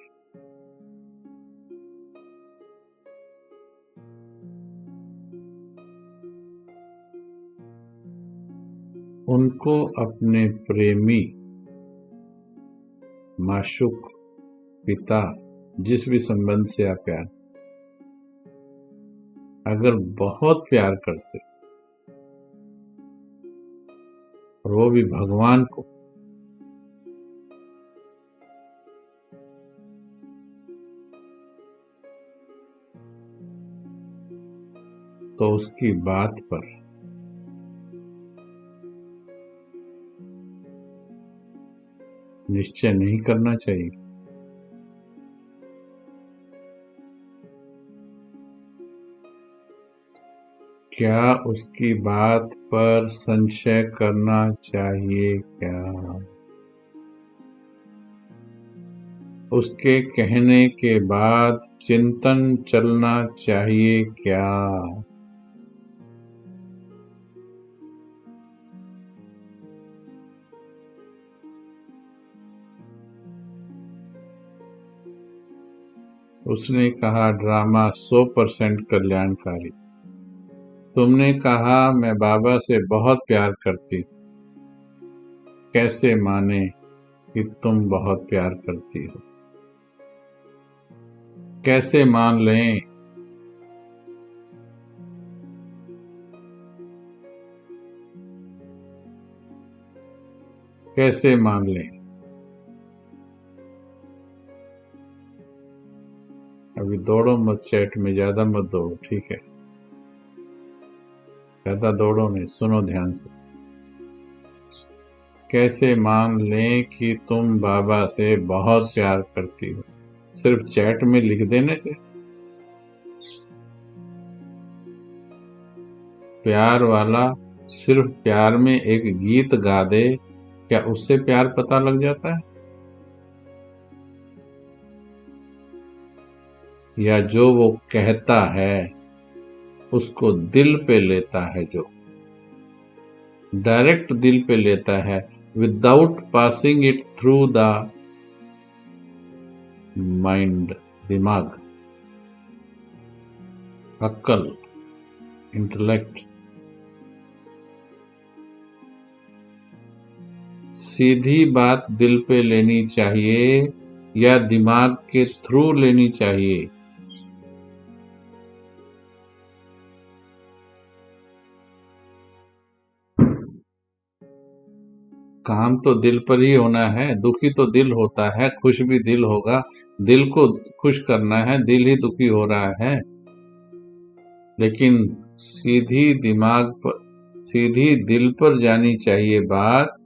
उनको अपने प्रेमी, माशूक, पिता, जिस भी संबंध से आप प्यार, अगर बहुत प्यार करते और वो भी भगवान को, तो उसकी बात पर निश्चय नहीं करना चाहिए। क्या उसकी बात पर संशय करना चाहिए? क्या उसके कहने के बाद चिंतन चलना चाहिए? क्या उसने कहा ड्रामा 100% कल्याणकारी। तुमने कहा मैं बाबा से बहुत प्यार करती। कैसे माने कि तुम बहुत प्यार करती हो? कैसे मान लें? कैसे मान लें? अभी दौड़ो मत, चैट में ज्यादा मत दौड़ो, ठीक है? ज्यादा दौड़ो नहीं, सुनो ध्यान से। कैसे मान लें कि तुम बाबा से बहुत प्यार करती हो? सिर्फ चैट में लिख देने से? प्यार वाला सिर्फ प्यार में एक गीत गा दे, क्या उससे प्यार पता लग जाता है? या जो वो कहता है उसको दिल पे लेता है, जो डायरेक्ट दिल पे लेता है, without passing it through the mind, दिमाग, अक्ल, इंटेलेक्ट, सीधी बात दिल पे लेनी चाहिए या दिमाग के थ्रू लेनी चाहिए? काम तो दिल पर ही होना है। दुखी तो दिल होता है, खुश भी दिल होगा। दिल को खुश करना है, दिल ही दुखी हो रहा है। लेकिन सीधी दिमाग पर, सीधी दिल पर जानी चाहिए बात,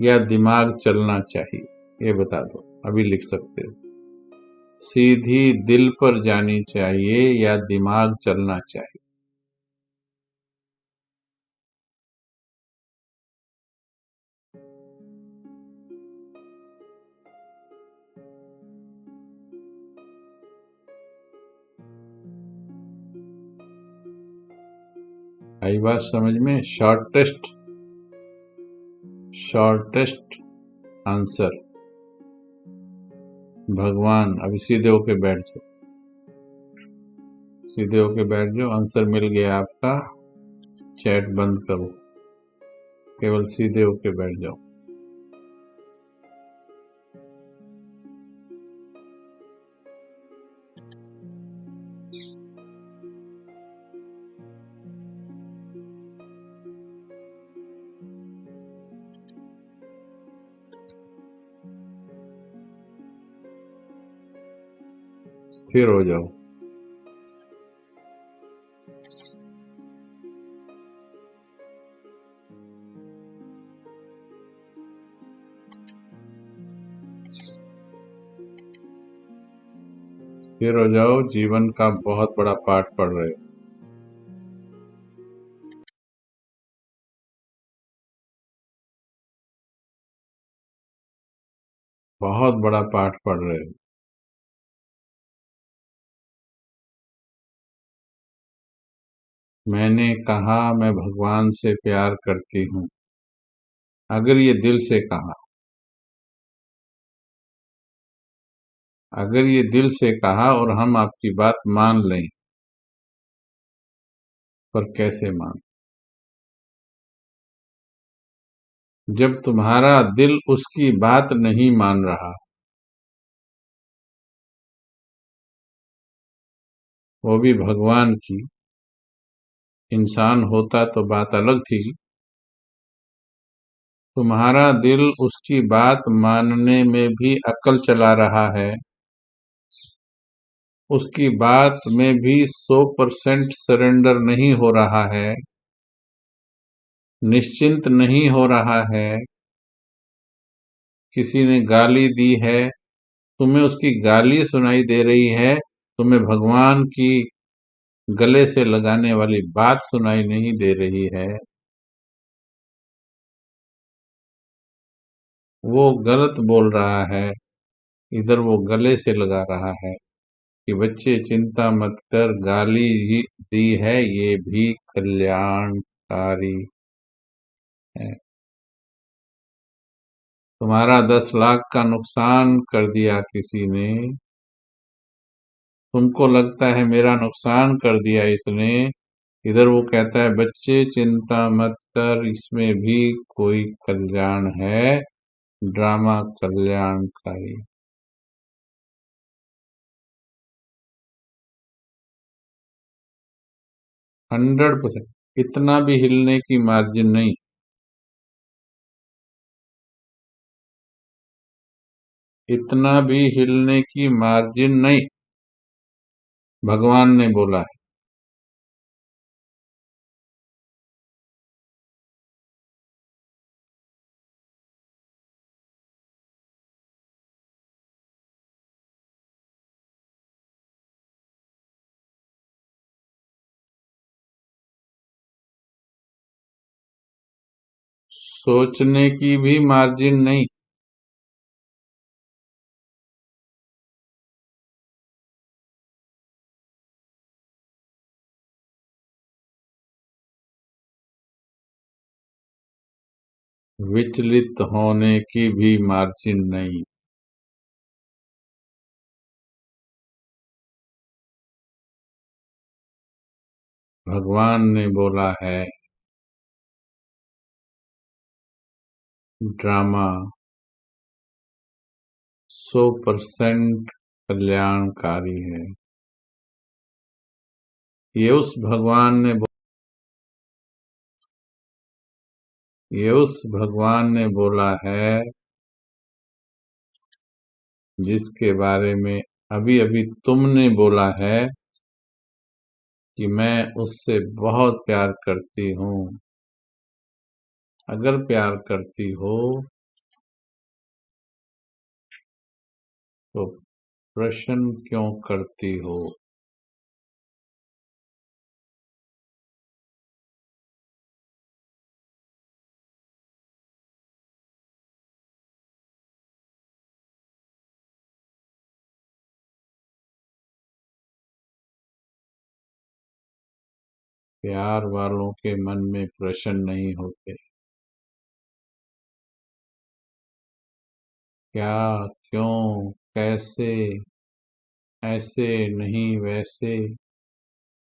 या दिमाग चलना चाहिए? ये बता दो, अभी लिख सकते हो। सीधी दिल पर जानी चाहिए या दिमाग चलना चाहिए? आई बात समझ में? शॉर्टेस्ट आंसर भगवान। अभी सीधे होके बैठ जाओ, सीधे होके बैठ जाओ। आंसर मिल गया आपका, चैट बंद करो, केवल सीधे होके बैठ जाओ। स्थिर हो जाओ। स्थिर हो जाओ, जीवन का बहुत बड़ा पाठ पढ़ रहे हो। बहुत बड़ा पाठ पढ़ रहे हो। मैंने कहा मैं भगवान से प्यार करती हूँ। अगर ये दिल से कहा, अगर ये दिल से कहा और हम आपकी बात मान लें, पर कैसे मान? जब तुम्हारा दिल उसकी बात नहीं मान रहा, वो भी भगवान की, इंसान होता तो बात अलग थी। तुम्हारा दिल उसकी बात मानने में भी अक्ल चला रहा है, उसकी बात में भी 100% सरेंडर नहीं हो रहा है, निश्चिंत नहीं हो रहा है। किसी ने गाली दी है, तुम्हें उसकी गाली सुनाई दे रही है, तुम्हें भगवान की गले से लगाने वाली बात सुनाई नहीं दे रही है। वो गलत बोल रहा है, इधर वो गले से लगा रहा है कि बच्चे चिंता मत कर, गाली ही दी है ये भी कल्याणकारी है। तुम्हारा 10 लाख का नुकसान कर दिया किसी ने, तुमको लगता है मेरा नुकसान कर दिया इसने, इधर वो कहता है बच्चे चिंता मत कर, इसमें भी कोई कल्याण है, ड्रामा कल्याणकारी। 100%। इतना भी हिलने की मार्जिन नहीं, इतना भी हिलने की मार्जिन नहीं, भगवान ने बोला है। सोचने की भी मार्जिन नहीं, विचलित होने की भी मार्जिन नहीं। भगवान ने बोला है ड्रामा 100% कल्याणकारी है। ये उस भगवान ने ये उस भगवान ने बोला है जिसके बारे में अभी अभी तुमने बोला है कि मैं उससे बहुत प्यार करती हूँ। अगर प्यार करती हो तो प्रश्न क्यों करती हो? प्यार वालों के मन में प्रश्न नहीं होते। क्या, क्यों, कैसे, ऐसे नहीं वैसे,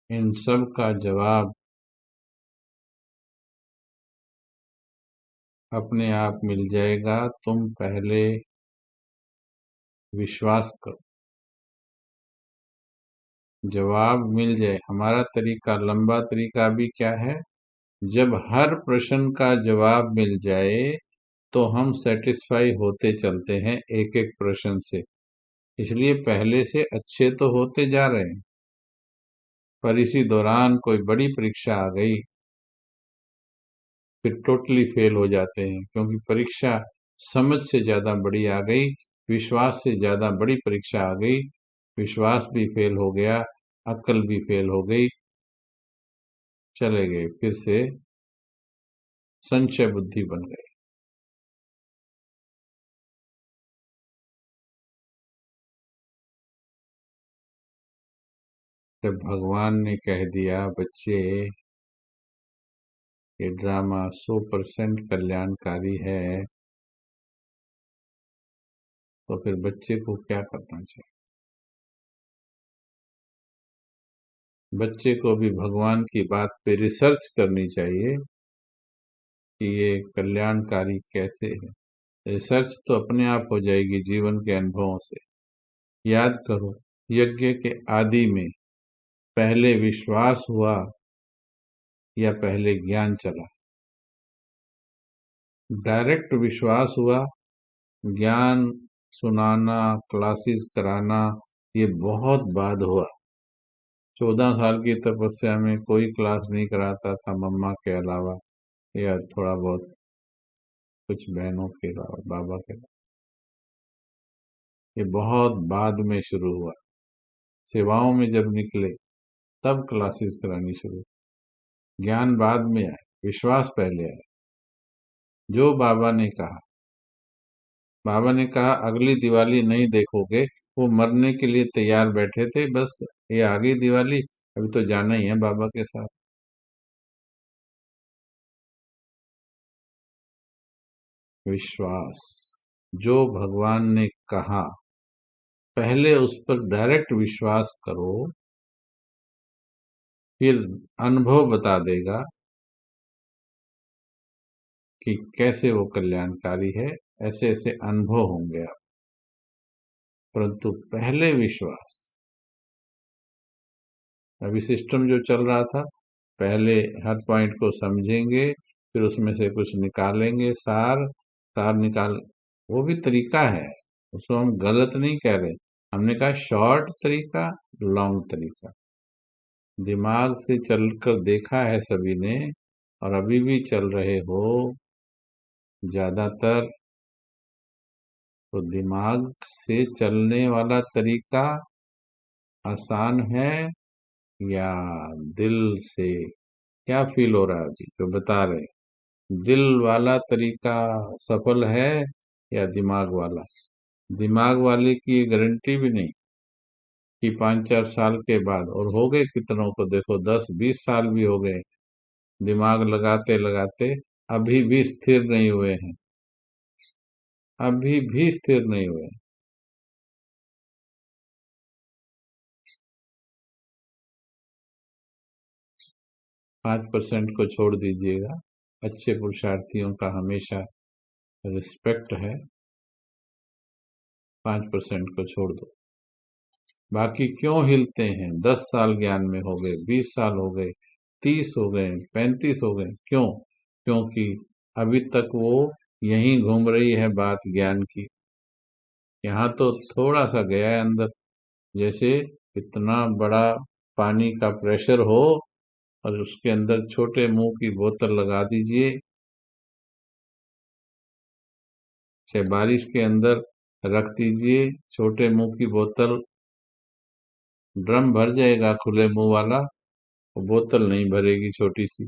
इन सब का जवाब अपने आप मिल जाएगा। तुम पहले विश्वास करो, जवाब मिल जाए। हमारा तरीका, लंबा तरीका अभी क्या है, जब हर प्रश्न का जवाब मिल जाए तो हम सेटिस्फाई होते चलते हैं एक एक प्रश्न से। इसलिए पहले से अच्छे तो होते जा रहे हैं, पर इसी दौरान कोई बड़ी परीक्षा आ गई, फिर टोटली फेल हो जाते हैं, क्योंकि परीक्षा समझ से ज्यादा बड़ी आ गई, विश्वास से ज्यादा बड़ी परीक्षा आ गई, विश्वास भी फेल हो गया, अक्ल भी फेल हो गई, चले गए फिर से संशय बुद्धि बन गई। जब भगवान ने कह दिया बच्चे ये ड्रामा 100% कल्याणकारी है, तो फिर बच्चे को क्या करना चाहिए? बच्चे को भी भगवान की बात पे रिसर्च करनी चाहिए कि ये कल्याणकारी कैसे है। रिसर्च तो अपने आप हो जाएगी जीवन के अनुभवों से। याद करो, यज्ञ के आदि में पहले विश्वास हुआ या पहले ज्ञान चला? डायरेक्ट विश्वास हुआ, ज्ञान सुनाना, क्लासेस कराना ये बहुत बाद हुआ। 14 साल की तपस्या में कोई क्लास नहीं कराता था मम्मा के अलावा, या थोड़ा बहुत कुछ बहनों के अलावा, बाबा के अलावा। ये बहुत बाद में शुरू हुआ। सेवाओं में जब निकले तब क्लासेस करानी शुरू। ज्ञान बाद में आया, विश्वास पहले आया। जो बाबा ने कहा अगली दिवाली नहीं देखोगे, वो मरने के लिए तैयार बैठे थे, बस ये आ गई दिवाली, अभी तो जाना ही है बाबा के साथ। विश्वास, जो भगवान ने कहा पहले उस पर डायरेक्ट विश्वास करो, फिर अनुभव बता देगा कि कैसे वो कल्याणकारी है। ऐसे ऐसे अनुभव होंगे आप, परंतु पहले विश्वास। अभी सिस्टम जो चल रहा था, पहले हर पॉइंट को समझेंगे, फिर उसमें से कुछ निकालेंगे, सार निकाल। वो भी तरीका है, उसको हम गलत नहीं कह रहे। हमने कहा शॉर्ट तरीका, लॉन्ग तरीका। दिमाग से चलकर देखा है सभी ने, और अभी भी चल रहे हो ज्यादातर, तो दिमाग से चलने वाला तरीका आसान है या दिल से? क्या फील हो रहा है अभी जो बता रहे? दिल वाला तरीका सफल है या दिमाग वाला? दिमाग वाले की ये गारंटी भी नहीं कि 5-4 साल के बाद, और हो गए कितनों को देखो 10-20 साल भी हो गए दिमाग लगाते लगाते, अभी भी स्थिर नहीं हुए हैं, अभी भी स्थिर नहीं हुए। 5% को छोड़ दीजिएगा, अच्छे पुरुषार्थियों का हमेशा रिस्पेक्ट है। 5% को छोड़ दो, बाकी क्यों हिलते हैं? 10 साल ज्ञान में हो गए, 20 साल हो गए, 30 हो गए, 35 हो गए, क्यों? क्योंकि अभी तक वो यहीं घूम रही है बात ज्ञान की। यहाँ तो थोड़ा सा गया है अंदर, जैसे इतना बड़ा पानी का प्रेशर हो और उसके अंदर छोटे मुंह की बोतल लगा दीजिए, चाहे बारिश के अंदर रख दीजिए छोटे मुंह की बोतल, ड्रम भर जाएगा खुले मुंह वाला, वो बोतल नहीं भरेगी छोटी सी,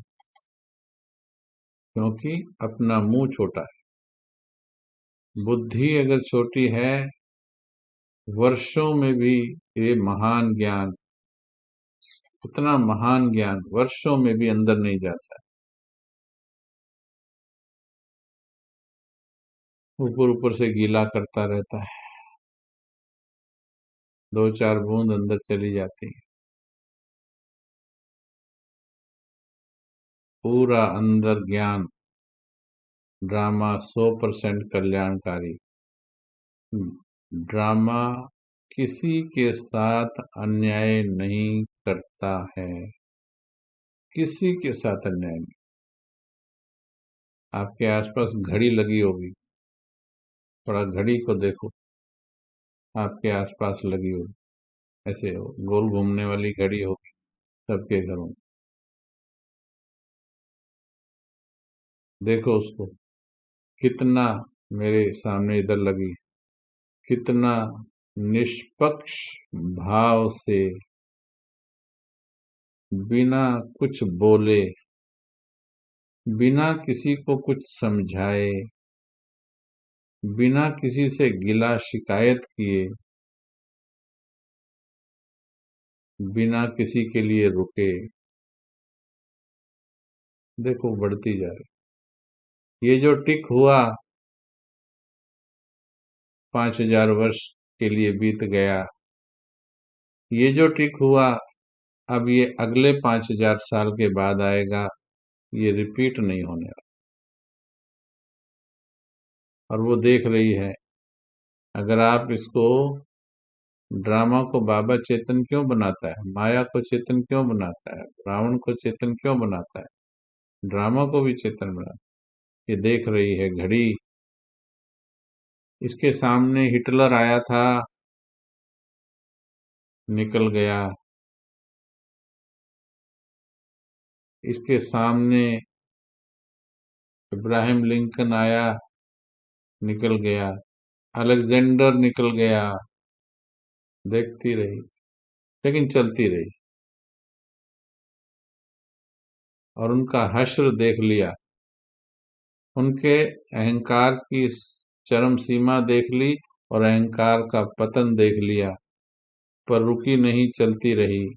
क्योंकि अपना मुंह छोटा है। बुद्धि अगर छोटी है, वर्षों में भी ये महान ज्ञान, इतना महान ज्ञान वर्षों में भी अंदर नहीं जाता है, ऊपर ऊपर से गीला करता रहता है, 2-4 बूंद अंदर चली जाती है, पूरा अंदर ज्ञान। ड्रामा 100% कल्याणकारी। ड्रामा किसी के साथ अन्याय नहीं करता है, किसी के साथ अन्याय नहीं। आपके आसपास घड़ी लगी होगी, थोड़ा घड़ी को देखो, आपके आसपास लगी होगी, ऐसे हो गोल घूमने वाली घड़ी होगी सबके घरों में। देखो उसको, कितना मेरे सामने इधर लगी, कितना निष्पक्ष भाव से, बिना कुछ बोले, बिना किसी को कुछ समझाए, बिना किसी से गिला शिकायत किए, बिना किसी के लिए रुके, देखो बढ़ती जा रही। ये जो टिक हुआ 5,000 वर्ष के लिए बीत गया, ये जो टिक हुआ अब ये अगले 5,000 साल के बाद आएगा, ये रिपीट नहीं होने वाला। और वो देख रही है। अगर आप इसको, ड्रामा को बाबा चेतन क्यों बनाता है, माया को चेतन क्यों बनाता है, रावण को चेतन क्यों बनाता है, ड्रामा को भी चेतन बनाता है। ये देख रही है घड़ी। इसके सामने हिटलर आया था, निकल गया। इसके सामने इब्राहिम लिंकन आया, निकल गया। अलेक्जेंडर निकल गया। देखती रही, लेकिन चलती रही। और उनका हश्र देख लिया, उनके अहंकार की चरम सीमा देख ली और अहंकार का पतन देख लिया, पर रुकी नहीं, चलती रही।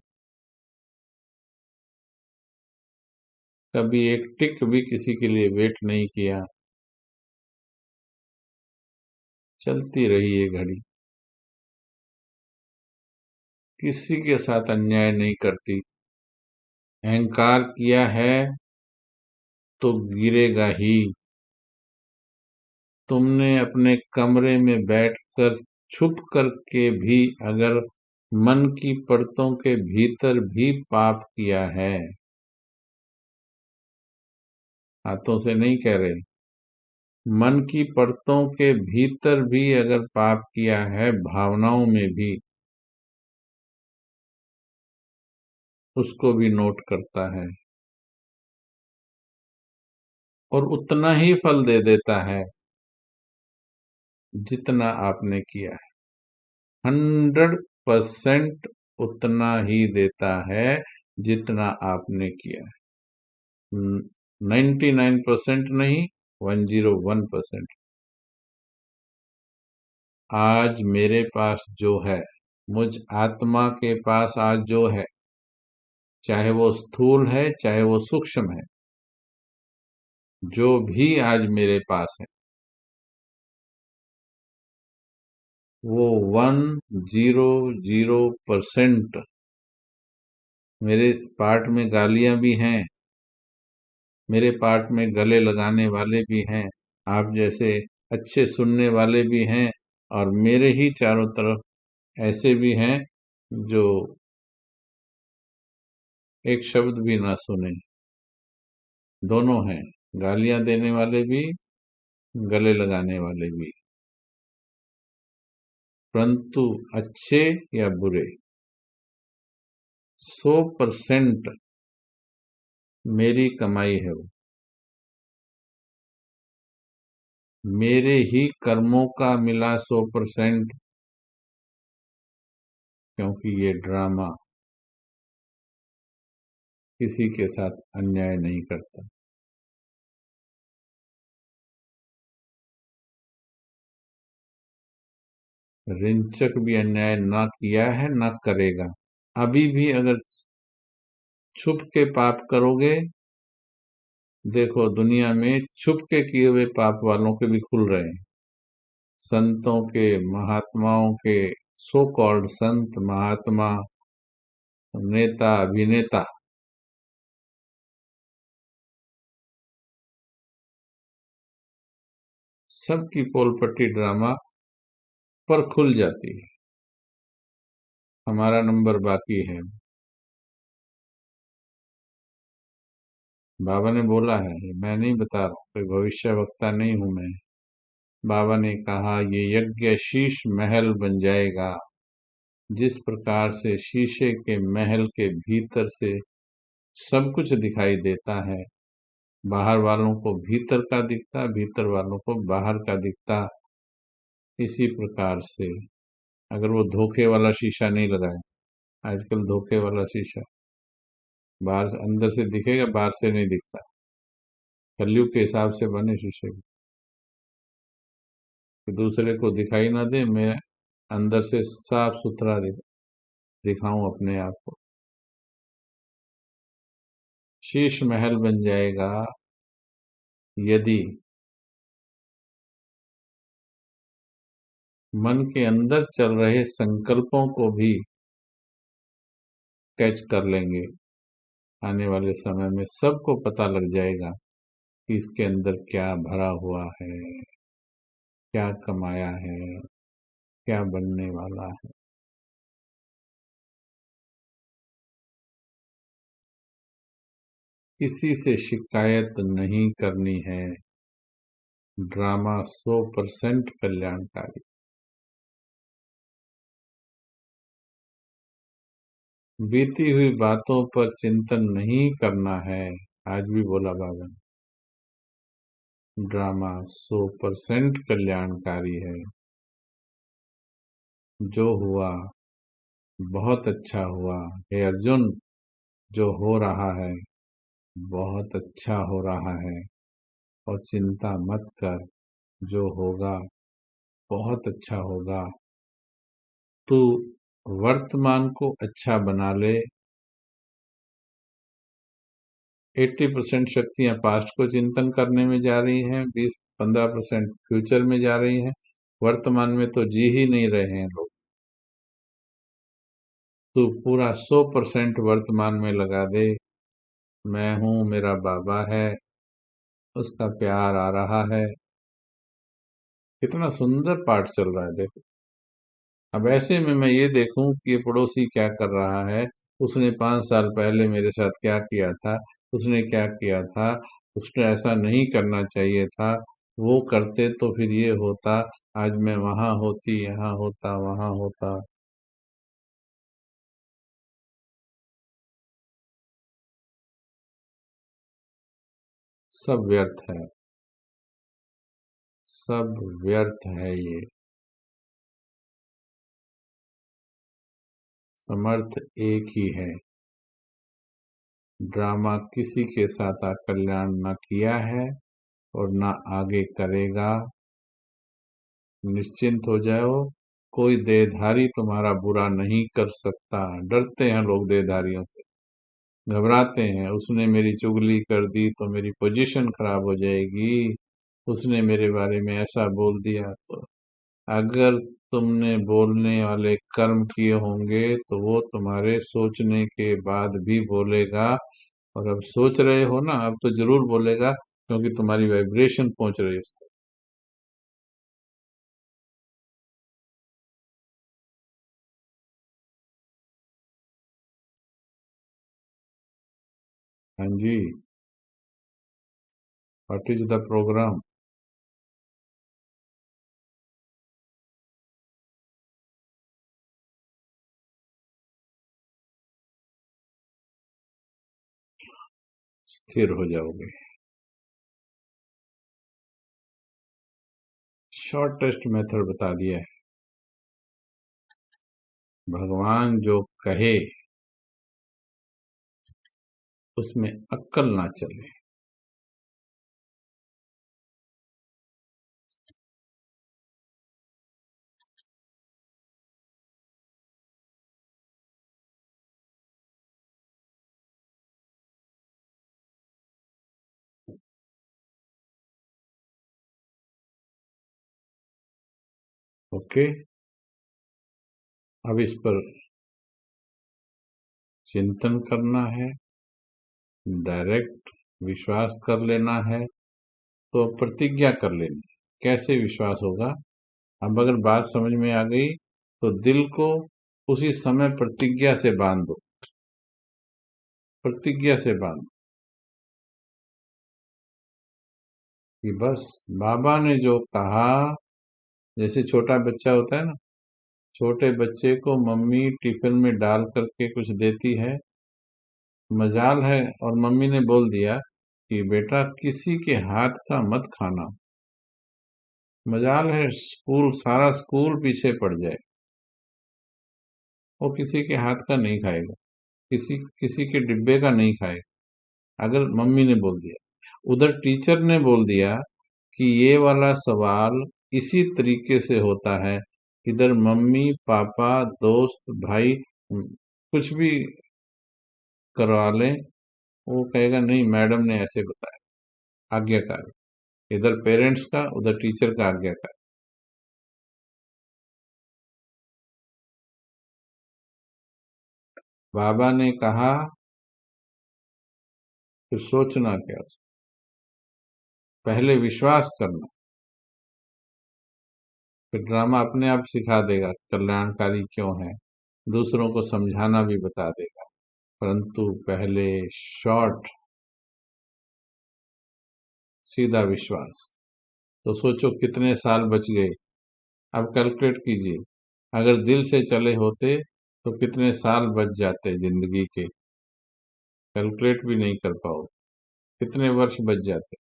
कभी एक टिक भी किसी के लिए वेट नहीं किया, चलती रही ये घड़ी। किसी के साथ अन्याय नहीं करती। अहंकार किया है तो गिरेगा ही। तुमने अपने कमरे में बैठकर छुप करके भी अगर मन की परतों के भीतर भी पाप किया है, हाथों से नहीं कह रहे, मन की परतों के भीतर भी अगर पाप किया है, भावनाओं में भी, उसको भी नोट करता है और उतना ही फल दे देता है जितना आपने किया है। 100% उतना ही देता है जितना आपने किया है। 99% नहीं, 101%। आज मेरे पास जो है, मुझ आत्मा के पास आज जो है, चाहे वो स्थूल है चाहे वो सूक्ष्म है, जो भी आज मेरे पास है, वो 100%। मेरे पार्ट में गालियां भी हैं, मेरे पार्ट में गले लगाने वाले भी हैं, आप जैसे अच्छे सुनने वाले भी हैं, और मेरे ही चारों तरफ ऐसे भी हैं जो एक शब्द भी ना सुने। दोनों हैं, गालियां देने वाले भी, गले लगाने वाले भी, परंतु अच्छे या बुरे, 100% मेरी कमाई है वो, मेरे ही कर्मों का मिला 100%। क्योंकि ये ड्रामा किसी के साथ अन्याय नहीं करता। रिंचक भी अन्याय ना किया है ना करेगा। अभी भी अगर छुप के पाप करोगे, देखो दुनिया में छुप के किए हुए पाप वालों के भी खुल रहे हैं। संतों के, महात्माओं के, सो कॉल्ड संत महात्मा, नेता अभिनेता, सबकी पोलपट्टी ड्रामा पर खुल जाती है। हमारा नंबर बाकी है। बाबा ने बोला है, मैं नहीं बता रहा हूँ, कोई भविष्य वक्ता नहीं हूं मैं। बाबा ने कहा ये यज्ञ शीश महल बन जाएगा। जिस प्रकार से शीशे के महल के भीतर से सब कुछ दिखाई देता है, बाहर वालों को भीतर का दिखता, भीतर वालों को बाहर का दिखता, इसी प्रकार से अगर वो धोखे वाला शीशा नहीं लगाए, आजकल धोखे वाला शीशा बाहर अंदर से दिखेगा, बाहर से नहीं दिखता, कलयुग के हिसाब से बने शीशे कि दूसरे को दिखाई ना दे, मैं अंदर से साफ सुथरा दिखाऊं अपने आप को। शीश महल बन जाएगा यदि मन के अंदर चल रहे संकल्पों को भी कैच कर लेंगे। आने वाले समय में सबको पता लग जाएगा कि इसके अंदर क्या भरा हुआ है, क्या कमाया है, क्या बनने वाला है। किसी से शिकायत नहीं करनी है। ड्रामा 100% कल्याणकारी। बीती हुई बातों पर चिंतन नहीं करना है। आज भी बोला बाबा ने, ड्रामा 100% कल्याणकारी है। जो हुआ बहुत अच्छा हुआ। हे अर्जुन, जो हो रहा है बहुत अच्छा हो रहा है, और चिंता मत कर, जो होगा बहुत अच्छा होगा। तू वर्तमान को अच्छा बना ले। 80% शक्तियां पास्ट को चिंतन करने में जा रही हैं, 20-15% फ्यूचर में जा रही हैं। वर्तमान में तो जी ही नहीं रहे हैं लोग। तू पूरा 100% वर्तमान में लगा दे। मैं हूँ, मेरा बाबा है, उसका प्यार आ रहा है। कितना सुंदर पाठ चल रहा है, देखो। अब ऐसे में मैं ये देखूं कि ये पड़ोसी क्या कर रहा है, उसने 5 साल पहले मेरे साथ क्या किया था, उसने क्या किया था, उसने ऐसा नहीं करना चाहिए था, वो करते तो फिर ये होता, आज मैं वहां होती, यहाँ होता, वहां होता। सब व्यर्थ है, सब व्यर्थ है ये। समर्थ एक ही है। ड्रामा किसी के साथ कल्याण न किया है और न आगे करेगा। निश्चिंत हो जाओ, कोई देहधारी तुम्हारा बुरा नहीं कर सकता। डरते हैं लोग देहधारियों से, घबराते हैं, उसने मेरी चुगली कर दी तो मेरी पोजीशन खराब हो जाएगी, उसने मेरे बारे में ऐसा बोल दिया तो। अगर तुमने बोलने वाले कर्म किए होंगे तो वो तुम्हारे सोचने के बाद भी बोलेगा। और अब सोच रहे हो ना, अब तो जरूर बोलेगा, क्योंकि तुम्हारी वाइब्रेशन पहुंच रही है उस तक। हाँ जी। What is the program? स्थिर हो जाओगे। शॉर्टेस्ट मेथड बता दिया है। भगवान जो कहे उसमें अक्कल ना चले। ओके। अब इस पर चिंतन करना है, डायरेक्ट विश्वास कर लेना है, तो प्रतिज्ञा कर लेनी है। कैसे विश्वास होगा? अब अगर बात समझ में आ गई तो दिल को उसी समय प्रतिज्ञा से बांध दो। प्रतिज्ञा से बांध कि बस बाबा ने जो कहा, जैसे छोटा बच्चा होता है ना, छोटे बच्चे को मम्मी टिफिन में डाल करके कुछ देती है, मजाल है और मम्मी ने बोल दिया कि बेटा किसी के हाथ का मत खाना, मजाल है स्कूल, सारा स्कूल पीछे पड़ जाए, वो किसी के हाथ का नहीं खाएगा, किसी किसी के डिब्बे का नहीं खाएगा, अगर मम्मी ने बोल दिया। उधर टीचर ने बोल दिया कि ये वाला सवाल इसी तरीके से होता है, इधर मम्मी पापा दोस्त भाई कुछ भी करवा लें, वो कहेगा नहीं मैडम ने ऐसे बताया, आज्ञाकारी। इधर पेरेंट्स का उधर टीचर का आज्ञाकारी। बाबा ने कहा फिर सोचना क्या, पहले विश्वास करना, फिर ड्रामा अपने आप सिखा देगा कल्याणकारी क्यों है, दूसरों को समझाना भी बता देगा, परंतु पहले शॉर्ट सीधा विश्वास। तो सोचो कितने साल बच गए, अब कैलकुलेट कीजिए, अगर दिल से चले होते तो कितने साल बच जाते जिंदगी के, कैलकुलेट भी नहीं कर पाओ, कितने वर्ष बच जाते।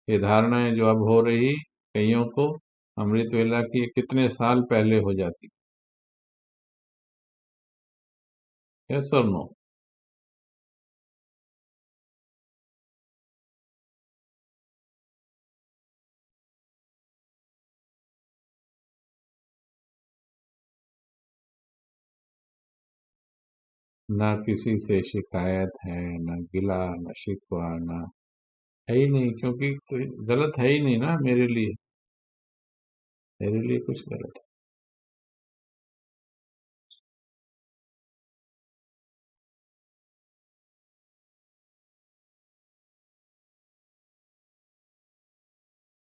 ये धारणाएं जो अब हो रही कईयों को, अमृत वेला की, ये कितने साल पहले हो जाती। यस और नो? ना किसी से शिकायत है, ना गिला, ना शिकवा, ना, है ही नहीं, क्योंकि कोई गलत है ही नहीं ना मेरे लिए, मेरे लिए कुछ गलत है।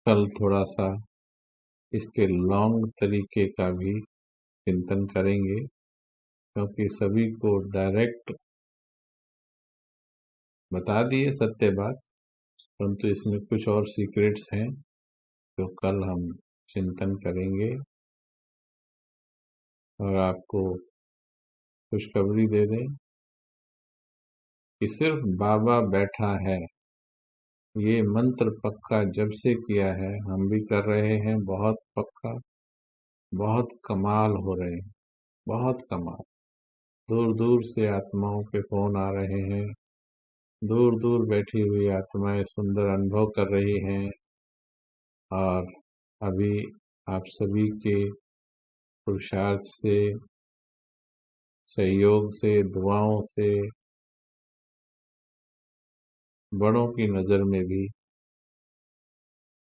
कल थोड़ा सा इसके लॉन्ग तरीके का भी चिंतन करेंगे, क्योंकि सभी को डायरेक्ट बता दिए सत्य बात, परंतु इसमें कुछ और सीक्रेट्स हैं जो कल हम चिंतन करेंगे और आपको खुशखबरी दे दें कि सिर्फ बाबा बैठा है, ये मंत्र पक्का जब से किया है, हम भी कर रहे हैं, बहुत पक्का, बहुत कमाल हो रहे हैं, बहुत कमाल। दूर दूर से आत्माओं के फोन आ रहे हैं, दूर दूर बैठी हुई आत्माएं सुंदर अनुभव कर रही हैं, और अभी आप सभी के पुरुषार्थ से, सहयोग से, दुआओं से, बड़ों की नज़र में भी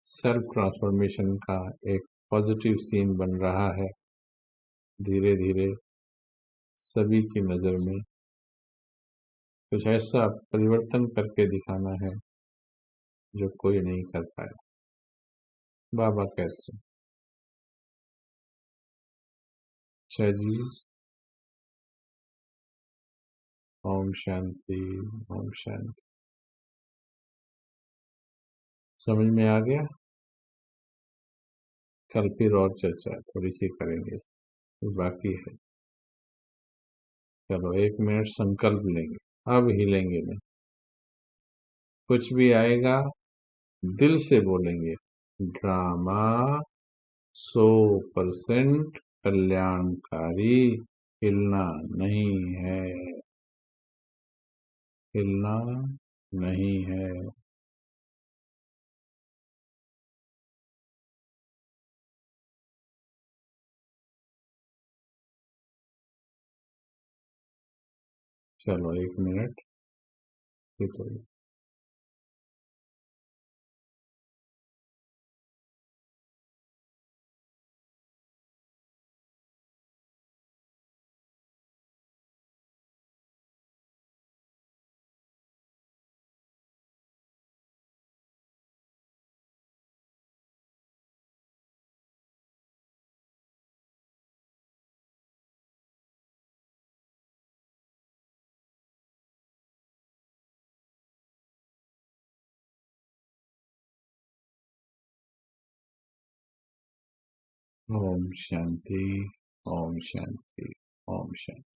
सेल्फ ट्रांसफॉर्मेशन का एक पॉजिटिव सीन बन रहा है। धीरे धीरे सभी की नज़र में कुछ ऐसा परिवर्तन करके दिखाना है जो कोई नहीं कर पाया। बाबा कहते हैं। अच्छा जी, ओम शांति, ओम शांति। समझ में आ गया? कल फिर और चर्चा थोड़ी सी करेंगे, बाकी है। चलो 1 मिनट संकल्प लेंगे, अब हिलेंगे नहीं, कुछ भी आएगा दिल से बोलेंगे, ड्रामा 100% कल्याणकारी, हिलना नहीं है, हिलना नहीं है। चलो 1 मिनट, ये तो ओम शांति, ओम शांति, ओम शांति।